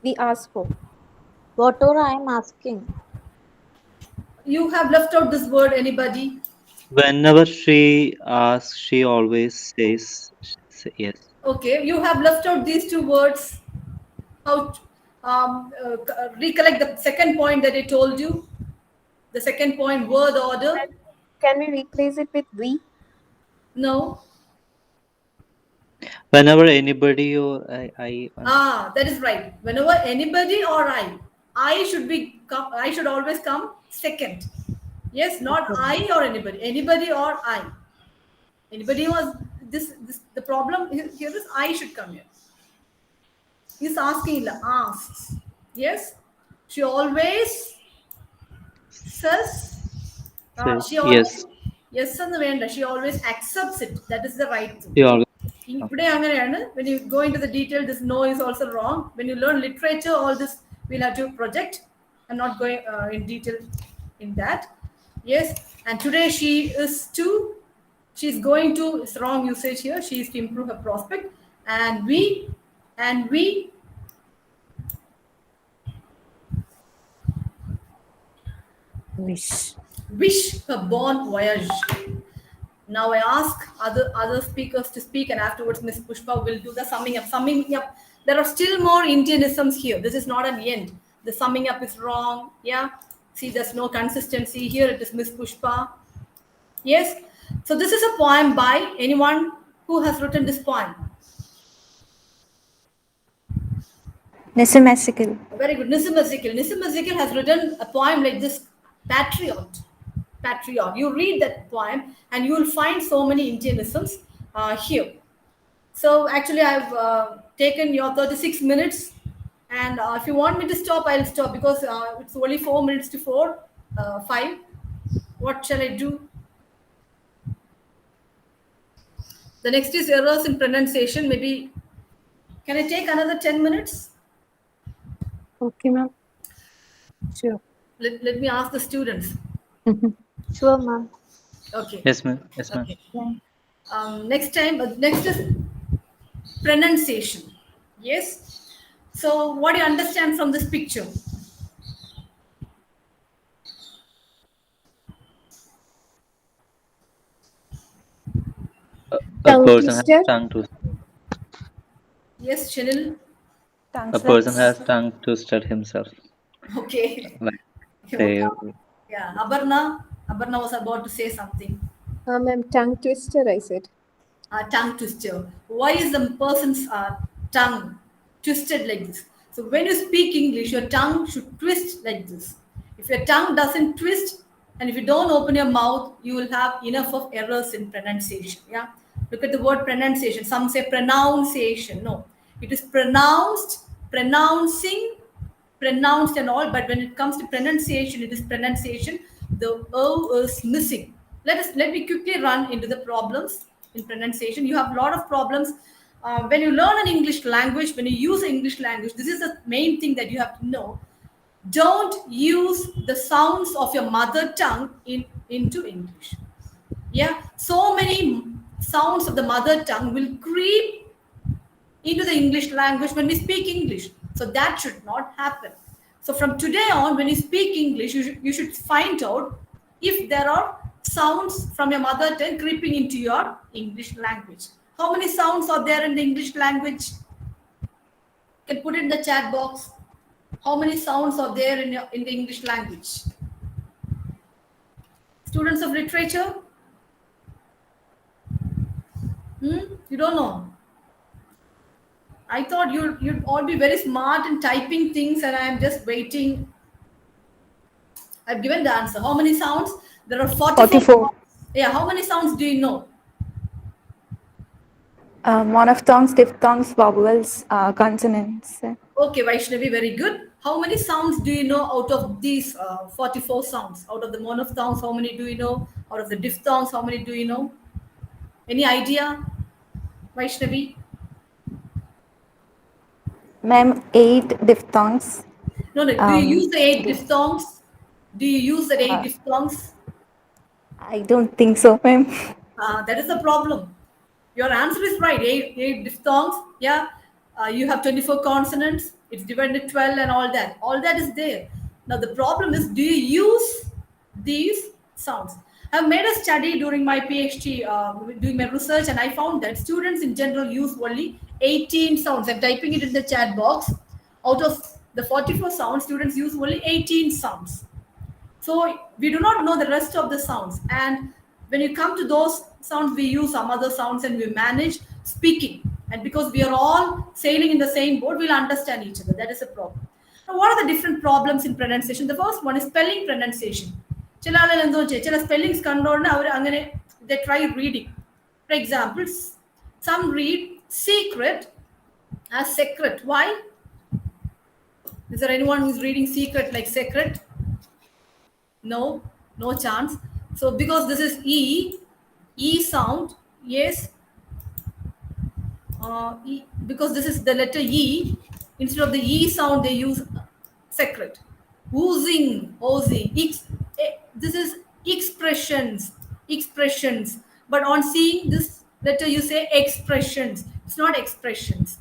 we ask for. Whatever I am asking. You have left out this word, anybody? Whenever she asks, she always says yes. Okay, you have left out these 2 words. How recollect the second point that I told you? The second point, word order. Can we replace it with we? No. Whenever anybody or I. That is right. Whenever anybody or I should always come second. Yes, not I or anybody. Anybody or I. Anybody was this the problem here is I should come here. He's asking, asks. Yes, she always says. She always, yes and the she always accepts it. That is the right thing. When you go into the detail, this no is also wrong. When you learn literature, all this we'll have to project. I'm not going in detail in that. Yes, and today she's going to, it's wrong usage here, she is to improve her prospect, and we wish her bon voyage. Now I ask other speakers to speak, and afterwards Miss Pushpa will do the summing up. There are still more Indianisms here. This is not an end. The summing up is wrong. Yeah, see, there's no consistency here. It is Miss Pushpa. Yes, so this is a poem by anyone who has written this poem. Nissim Ezekiel. Very good. Nissim Ezekiel has written a poem like this, Patriot. You read that poem and you will find so many Indianisms here. So actually I've taken your 36 minutes, and if you want me to stop, I'll stop, because it's only 4 minutes to 5. What shall I do? The next is errors in pronunciation. Maybe can I take another 10 minutes? Okay, ma'am. Sure. Let me ask the students. Sure, ma'am. Okay. Yes, ma'am. Yes, ma'am. Okay. Next is pronunciation. Yes. So what do you understand from this picture? A Tongue person has twister. tongue twisted. Yes, Chanel. A person has tongue twisted himself. Okay. Like Okay. say, Yeah. Abarna. Abarna was about to say something. Ma'am, tongue twister, I said. Tongue twister. Why is the person's tongue twisted like this? So when you speak English, your tongue should twist like this. If your tongue doesn't twist, and if you don't open your mouth, you will have enough of errors in pronunciation. Yeah. Look at the word pronunciation. Some say pronunciation. No, it is pronounced, pronouncing, pronounced and all, but when it comes to pronunciation, it is pronunciation. The O is missing. Let me quickly run into the problems in pronunciation. You have a lot of problems when you learn an English language. When you use English language, this is the main thing that you have to know. Don't use the sounds of your mother tongue into English. Yeah, so many sounds of the mother tongue will creep into the English language when we speak English. So that should not happen. So from today on, when you speak English, you should find out if there are sounds from your mother tongue creeping into your English language. How many sounds are there in the English language? You can put it in the chat box. How many sounds are there in the English language? Students of literature? You don't know? I thought you'd all be very smart in typing things, and I am just waiting. I've given the answer. How many sounds? There are 44. Yeah, how many sounds do you know? Monophthongs, diphthongs, vowels, consonants. Okay, Vaishnavi, very good. How many sounds do you know out of these 44 sounds? Out of the monophthongs, how many do you know? Out of the diphthongs, how many do you know? Any idea, Vaishnavi? Ma'am, 8 diphthongs. No. Do you use the 8 diphthongs? Do you use the 8 diphthongs? I don't think so, ma'am. That is the problem. Your answer is right. 8 diphthongs. Yeah. You have 24 consonants. It's divided into 12 and all that. All that is there. Now the problem is, do you use these sounds? I've made a study during my PhD, doing my research, and I found that students in general use only 18 sounds. I'm typing it in the chat box. Out of the 44 sounds, students use only 18 sounds. So we do not know the rest of the sounds. And when you come to those sounds, we use some other sounds and we manage speaking. And because we are all sailing in the same boat, we'll understand each other. That is a problem. Now, what are the different problems in pronunciation? The first one is spelling pronunciation. Spellings they try reading. For example, some read secret as secret. Why? Is there anyone who's reading secret like secret? No chance. So because this is E sound, yes. Because this is the letter E, instead of the E sound, they use secret. Oozing. This is expressions. But on seeing this letter, you say expressions. It's not expressions.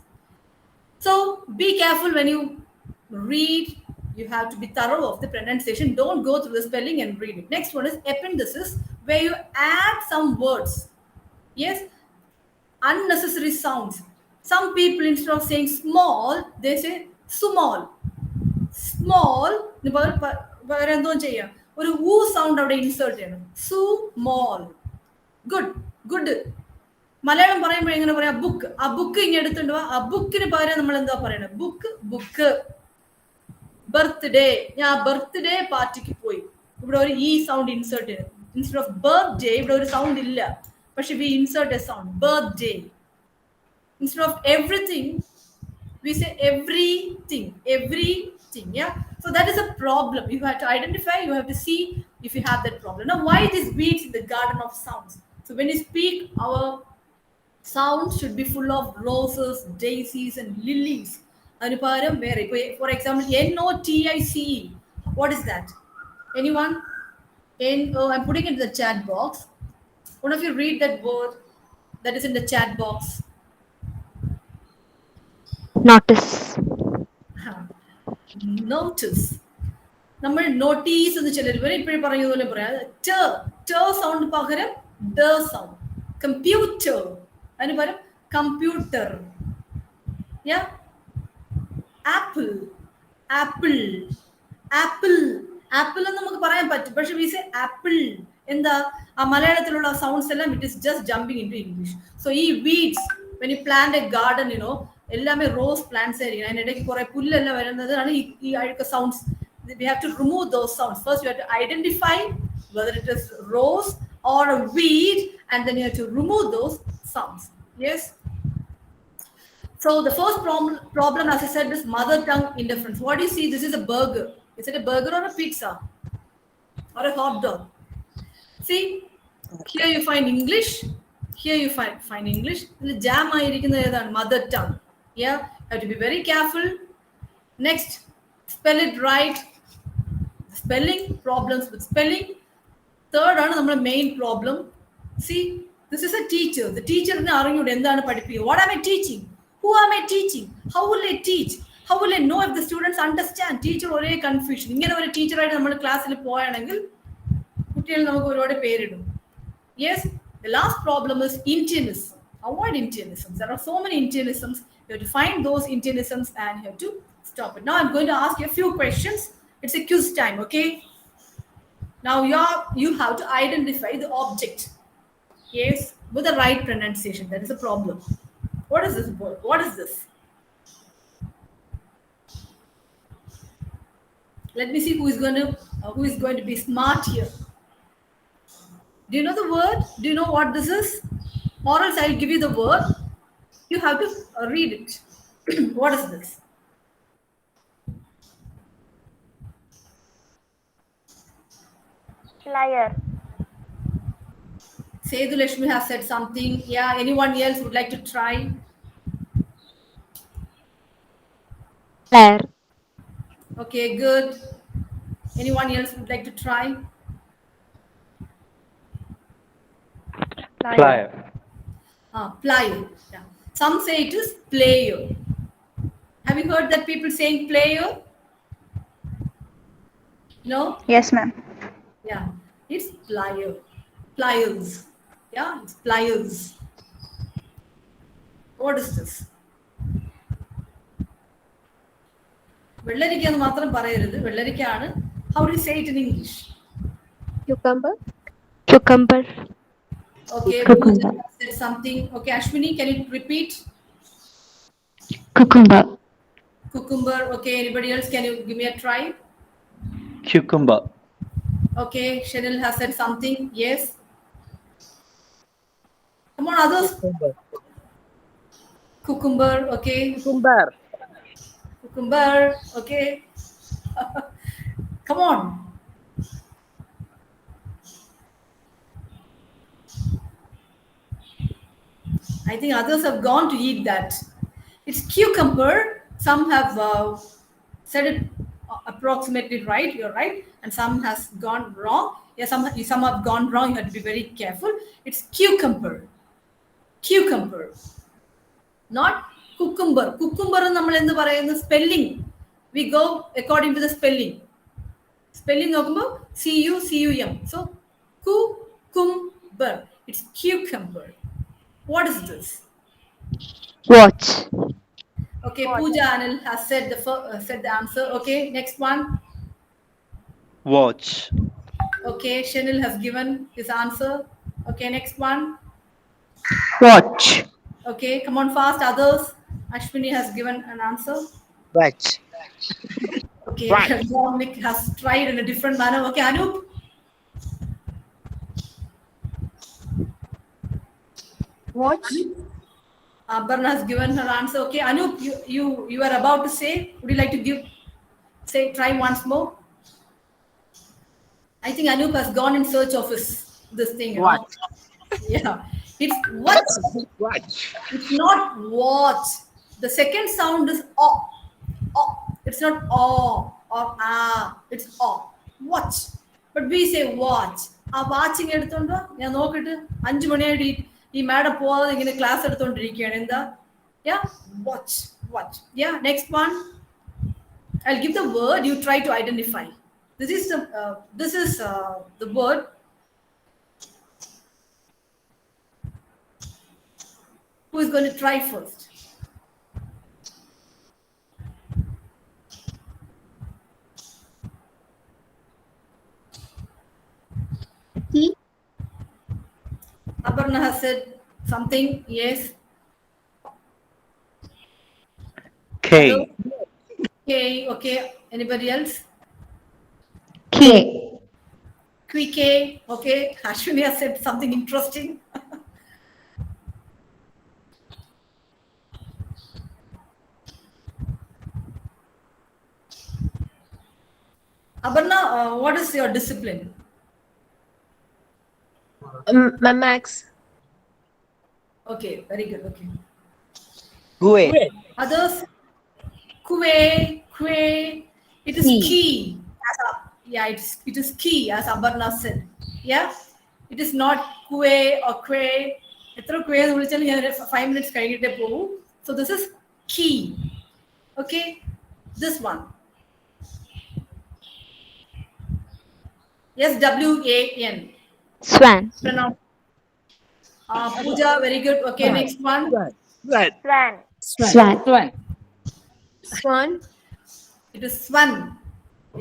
So be careful when you read. You have to be thorough of the pronunciation. Don't go through the spelling and read it. Next one is epenthesis, where you add some words. Yes, unnecessary sounds. Some people, instead of saying small, they say small. ഒരു ഊ sound അവിടെ insert ചെയ്യണം. small. Good. Malayalam പറയുമ്പോൾ എങ്ങനെ പറയാം? Book. ആ book ഇങ്ങനെ എടുത്തുകൊണ്ട് പോവാ. ആ ബുക്കിന് പകരം നമ്മൾ എന്താ പറയണത്? ബുക്ക്. ബർത്ത്ഡേ. ഞാൻ ബർത്ത്ഡേ പാർട്ടിക്ക് പോയി. ഇവിടെ ഒരു ഈ സൗണ്ട് ഇൻസേർട്ട് ചെയ്യണം. ഇൻസ്റ്റെഡ് ഓഫ് ബർത്ത്ഡേ ഇവിടെ ഒരു സൗണ്ട് ഇല്ല, പക്ഷെ we insert a sound. Birthday. Instead of everything, we say everything. Yeah. So that is a problem. You have to identify. You have to see if you have that problem. Now, why these weeds in the garden of sounds? So when you speak, our sounds should be full of roses, daisies, and lilies. Anuparam Vere. For example, NOTICE. What is that? Anyone? I'm putting it in the chat box. One of you read that word that is in the chat box. Notice. Notice. നമ്മൾ notice എന്ന് ചിലർ ഇപ്പോഴും പറഞ്ഞതുപോലെ പറയാം sound പകരം the sound computer അതിന് പകരം computer apple apple apple apple എന്ന് നമുക്ക് പറയാൻ പറ്റും പക്ഷെ വീസ് ആപ്പിൾ എന്താ ആ മലയാളത്തിലുള്ള സൗണ്ട്സ് എല്ലാം it is just jumping into English so ഈ weeds when you plant a garden you know എല്ലാമേ റോസ് പ്ലാന്റ്സ് ആയിരിക്കും അതിനിടയ്ക്ക് കുറെ പുല്ലെല്ലാം വരുന്നതാണ് ഈ അഴുക്ക sounds. We have to remove those sounds. First, you have to identify whether it is rose or a weed, and then you have to remove those sounds. Yes. So the first problem, as I said, is mother tongue indifference. What do you see? This is a burger. Is it a burger or a pizza or a hot dog? See, here you find English. Here you find English. The jam mother tongue. Yeah, you have to be very careful. Next, spell it right. Spelling, problems with spelling. Third ആണ് നമ്മുടെ main problem. See, this is a teacher. The teacher നെ അറിഞ്ഞൂടെ എന്താണ് പഠിപ്പിക്കുക. What am I teaching? Who am I teaching? How will I teach? How will I know if the students understand? Teacher ഒരേ confusion. ഇങ്ങനെ ഒരു ടീച്ചറായിട്ട് നമ്മൾ ക്ലാസ്സിൽ പോയാണെങ്കിൽ കുട്ടികൾ നമുക്ക് ഒരുപാട് പേരിടും. Yes, the last problem is Indianism. Avoid Indianisms. There are so many Indianisms. You have to find those Indianisms and you have to stop it. Now I'm going to ask you a few questions. It's a quiz time, okay? Now you have to identify the object. Yes, with the right pronunciation. That is a problem. What is this word? What is this? Let me see who is going to be smart here. Do you know the word? Do you know what this is? Or else I'll give you the word. You have to read it. What is this? Liar. Sethu Lakshmi has said something. Yeah, anyone else would like to try? Liar. Okay, good. Anyone else would like to try? Plier. Plier. Yeah. Some say it is player. Have you heard that people saying player? No? Yes, ma'am. Yeah, it's plier. Pliers. Yeah, it's pliers. What is this? വെള്ളരിക്ക എന്ന് മാത്രം പറയരുത്. വെള്ളരിക്കയാണ്. How do you say it in English? Cucumber. Cucumber. Okay, Cucumber. Pooja said something. Okay, Ashwini, can you repeat? Cucumber. Cucumber. Okay, anybody else? Can you give me a try? Cucumber. Okay, Chanel has said something. Yes. Come on, others. Cucumber. Okay. Cucumber. Cucumber. Okay. Come on. I think others have gone to eat that. It's cucumber. Some have said it approximately right. You're right. And some has gone wrong. Yeah, some have gone wrong. You have to be very careful. It's cucumber. Cucumber. Not cucumber. Cucumber is the spelling. We go according to the spelling. Spelling of C-U-C-U-M. So, cucumber. It's cucumber. What is this? Watch. Okay, Pooja Anil has said the answer. Okay, next one. Watch. Okay, Chanel has given his answer. Okay, next one. Watch. Okay, come on fast, others. Ashwini has given an answer. Watch. Okay, Dominic has tried in a different manner. Okay, Anup. Watch. Barna has given her answer. Okay, Anup, you are about to say. Would you like to try once more? I think Anup has gone in search of this thing. Watch. Yeah, it's watch. Watch. It's not watch. The second sound is o. It's not o or ah. It's o. Watch. But we say watch. ആ watching എടുത്തോണ്ടോ ഞാൻ നോക്കിട്ട് 5 മണിയായിട്ട് ഈ madam പോവാതെ ഇങ്ങനെ class എടുത്തോണ്ടിരിക്കുകയാണ് എന്താ watch. Next one, I'll give the word, you try to identify. This is the word. Who is going to try first? Key. Aparna has said something. Yes. K. Okay. Anybody else? K. Quick. Okay. Ashwini has said something interesting. Aparna, what is your discipline? Max. Okay, very good. Okay. Kue. Others? Kue. It is key. It is key, as Aparna said. Yeah, it is not kue or kwe. Ethra kwe nu vilichal ഞാൻ 5 minutes കഴിഞ്ഞിട്ടേ പോകും. So this is key. Okay, this one. Yes, W-A-N. Swan. Pronounce. Pooja, very good. Okay, next one. Swan. It is swan.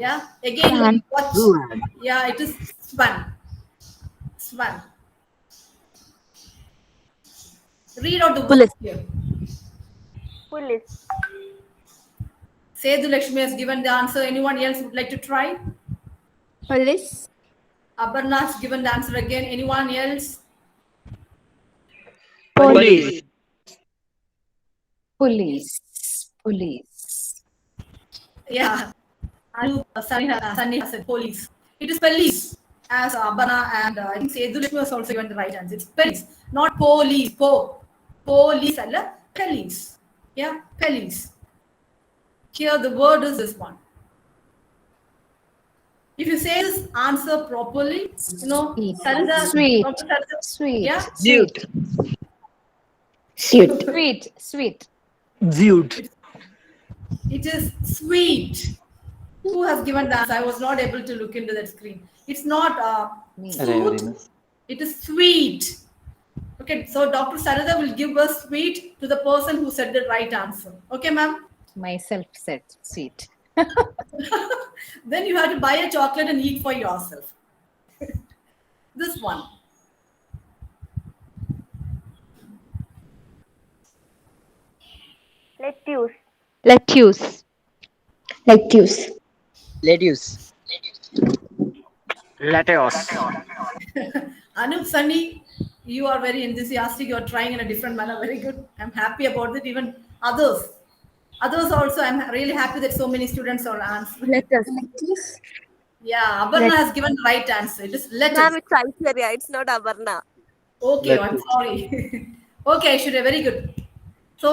Yeah. Again, Swan. watch. Yeah, it is swan. Read out the words here. Police. Sethu Lakshmi has given the answer. Anyone else would like to try? Police. Aparna has given the answer again. Anyone else? Police. Yeah. Sunny has said police. It is police. As Aparna and I think Sethu Lakshmi has also given the right answer. It's police, not police. Police, alla police. Yeah, police. Here the word is this one. If you say this answer properly, Sarada, Sweet. Dr. Sarada, Sweet. yeah, Suit. Sweet. Suit. it is sweet. Who has given the answer? I was not able to look into that screen. It's not suit. It is sweet. Okay, so Dr. Sarada will give us sweet to the person who said the right answer. Okay, ma'am? Myself said sweet. Then you have to buy a chocolate and eat for yourself. This one. Lettuce. Lettuce. Anup, Sunny, you are very enthusiastic. You are trying in a different manner. Very good. I'm happy about it. Even others also, I'm really happy that so many students are answering. Lettuce. Yeah, Aparna has given the right answer. It is lettuce. Ma'am, it's Aishwarya. It's not Abarna. Okay, I'm sorry. Okay, Aishwarya, very good. So,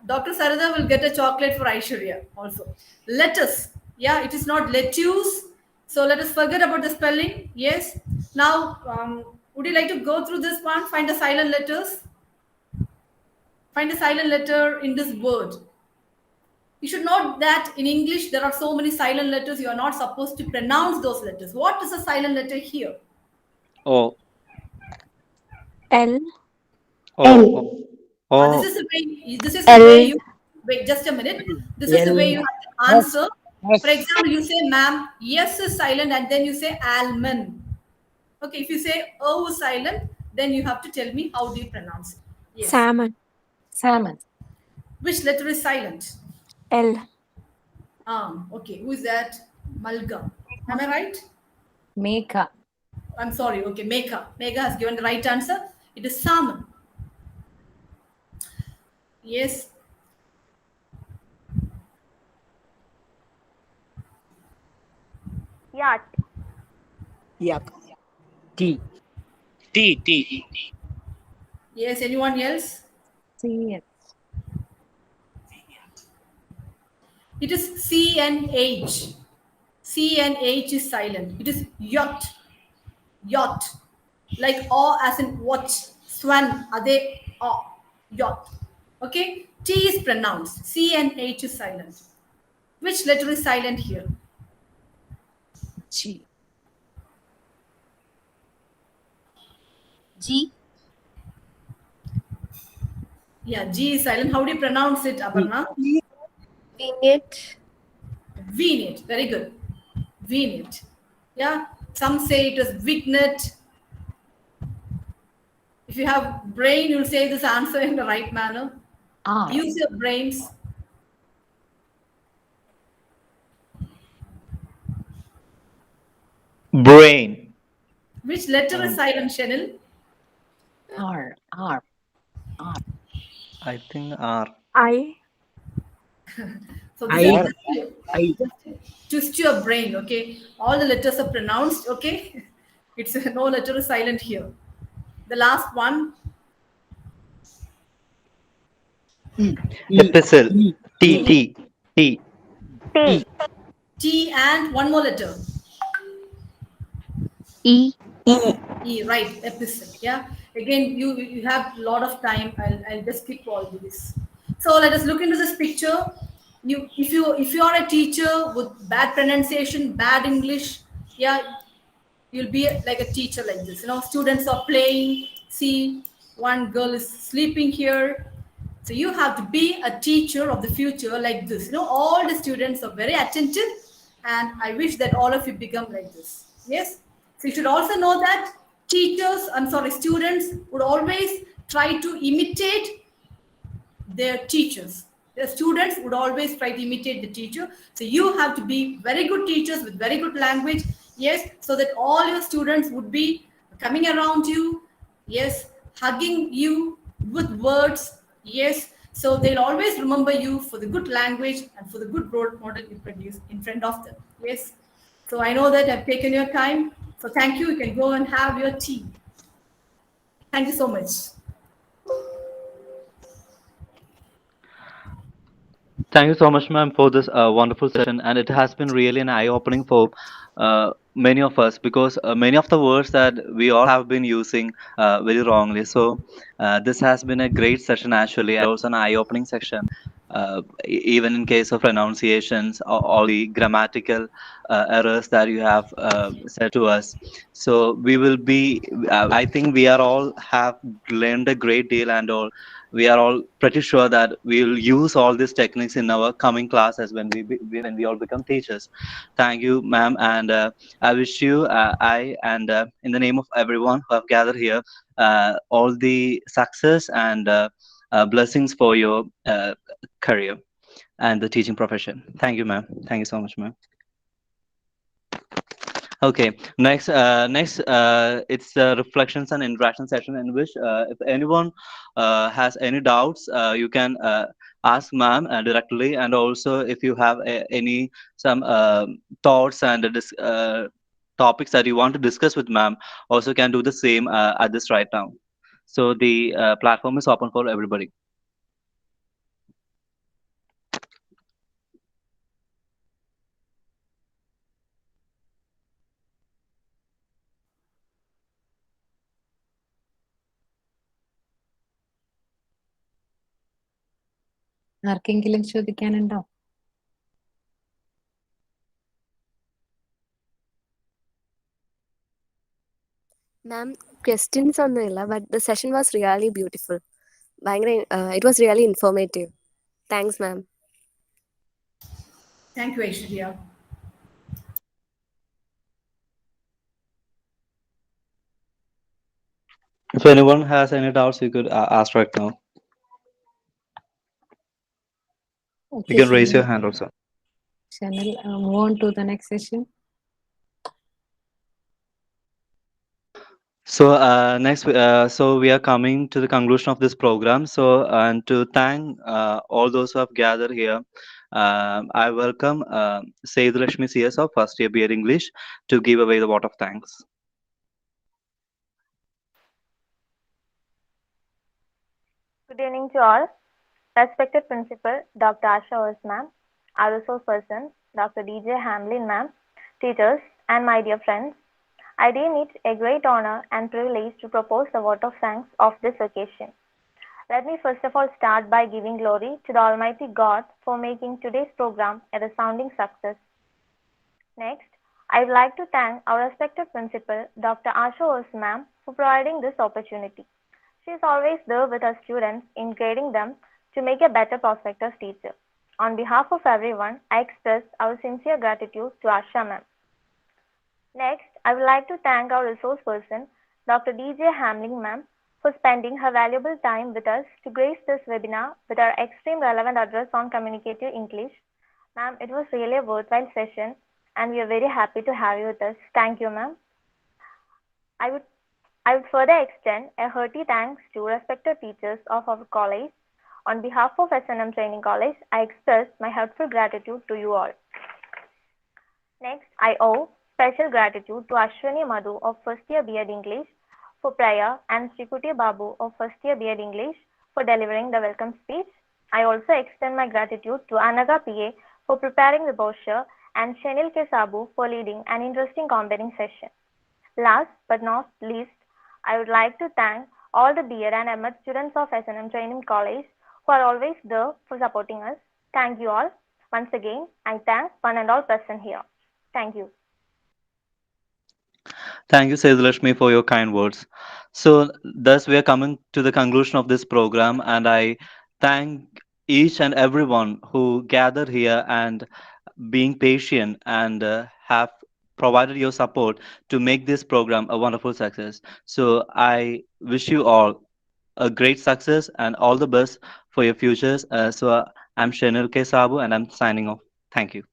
Dr. Sarada will get a chocolate for Aishwarya also. Lettuce. Yeah, it is not lettuce. So, let us forget about the spelling. Yes. Now, would you like to go through this one? Find the silent letters. Find a silent letter in this word. You should note that in English, there are so many silent letters. You are not supposed to pronounce those letters. What is a silent letter here? O. L. O. This is the way you wait just a minute. This is the way you have to answer. For example, you say ma'am, yes is silent, and then you say almond. Okay, if you say O is silent, then you have to tell me how do you pronounce it. Yes. Salmon. Which letter is silent? L. Okay, who is that? Malga. Am I right? Meka. I'm sorry. Okay, Meka. Meka has given the right answer. It is salmon. Yes. Yacht. Yup. T. Yes, anyone else? Sea. It is C and H. C and H is silent. It is yacht. Yacht. Like O as in watch. Swan. Ade O. Yacht. Okay. T is pronounced. C and H is silent. Which letter is silent here? G. G. Yeah, G is silent. How do you pronounce it, Aparna? Winged. VNet. Very good. VNet. Yeah. Some say it is Vignet. If you have brain, you'll say this answer in the right manner. R. Use your brains. Brain. Which letter is silent, Shenil? R. R. R. I think R. I. So this is I. just twist your brain, okay? All the letters are pronounced, okay? It's no letter is silent here. The last one, Epistle. T. T. T, and one more letter. E. E, right, epistle. Yeah. Again, you have a lot of time. I'll just skip all these. So let us look into this picture. If you are a teacher with bad pronunciation, bad English, yeah, you'll be like a teacher like this. You know, students are playing. See, one girl is sleeping here. So you have to be a teacher of the future like this. You know, all the students are very attentive, and I wish that all of you become like this. Yes. So you should also know that students would always try to imitate their teachers. The students would always try to imitate the teacher. So you have to be very good teachers with very good language. Yes, so that all your students would be coming around you. Yes, hugging you with words. Yes, so they'll always remember you for the good language and for the good role model you produce in front of them. Yes. So I know that I've taken your time. So thank you. You can go and have your tea. Thank you so much. Thank you so much, ma'am, for this wonderful session. And it has been really an eye-opening for many of us because many of the words that we all have been using very wrongly. So this has been a great session actually, and also an eye-opening section. Even in case of pronunciations or all the grammatical errors that you have said to us. So we will be, I think we are all have learned a great deal and all. We are all pretty sure that we will use all these techniques in our coming classes when we all become teachers. Thank you, ma'am, and I wish you, in the name of everyone who have gathered here, all the success and blessings for your career and the teaching profession. Thank you, ma'am. Thank you so much, ma'am. Okay, next, it's the reflections and interaction session in which if anyone has any doubts, you can ask ma'am directly, and also if you have some thoughts and topics that you want to discuss with ma'am, also can do the same at this right now. So the platform is open for everybody. ആർക്കെങ്കിലും ചോദിക്കാനുണ്ടോ? Ma'am, questions ഒന്നുമില്ല, but the session was really beautiful. It was really informative. Thanks, ma'am. Thank you, Aishwarya. If anyone has any doubts, you could ask right now. Okay, You can raise your hand also. Chanel, move on to the next session. So next, so we are coming to the conclusion of this program. So and to thank all those who have gathered here, I welcome Seidulakshmi CS of first year BA English to give away the vote of thanks. Good evening to all. Respected Principal, Dr. Asha Ose ma'am. our resource persons, Dr. DJ Hamlin ma'am, teachers, and my dear friends. I deem it a great honor and privilege to propose the vote of thanks of this occasion. Let me first of all start by giving glory to the Almighty God for making today's program a resounding success. Next, I would like to thank our respected principal, Dr. Asha Ose ma'am, for providing this opportunity. She is always there with her students in guiding them to make a better prospective teacher. On behalf of everyone, I express our sincere gratitude to Asha ma'am. Next, I would like to thank our resource person, Dr. DJ Hamling ma'am, for spending her valuable time with us to grace this webinar with her extreme relevant address on communicative English. Ma'am, it was really a worthwhile session and we are very happy to have you with us. Thank you, ma'am. I would further extend a hearty thanks to respected teachers of our college. On behalf of S&M Training College, I express my heartfelt gratitude to you all. Next, I owe special gratitude to Ashwini Madhu of first year B.Ed English for prayer and Srikuti Babu of first year B.Ed English for delivering the welcome speech. I also extend my gratitude to Anaga PA for preparing the brochure and Shenil K. Sabu for leading an interesting comparing session. Last but not least, I would like to thank all the B.Ed and M.Ed students of S&M Training College who are always there for supporting us. Thank you all. Once again, I thank one and all present here. Thank you. Thank you, Sejulakshmi, for your kind words. So, thus we are coming to the conclusion of this program, and I thank each and everyone who gathered here and being patient and have provided your support to make this program a wonderful success. So, I wish you all a great success and all the best for your futures. I'm Shenil K. Sabu, and I'm signing off. Thank you.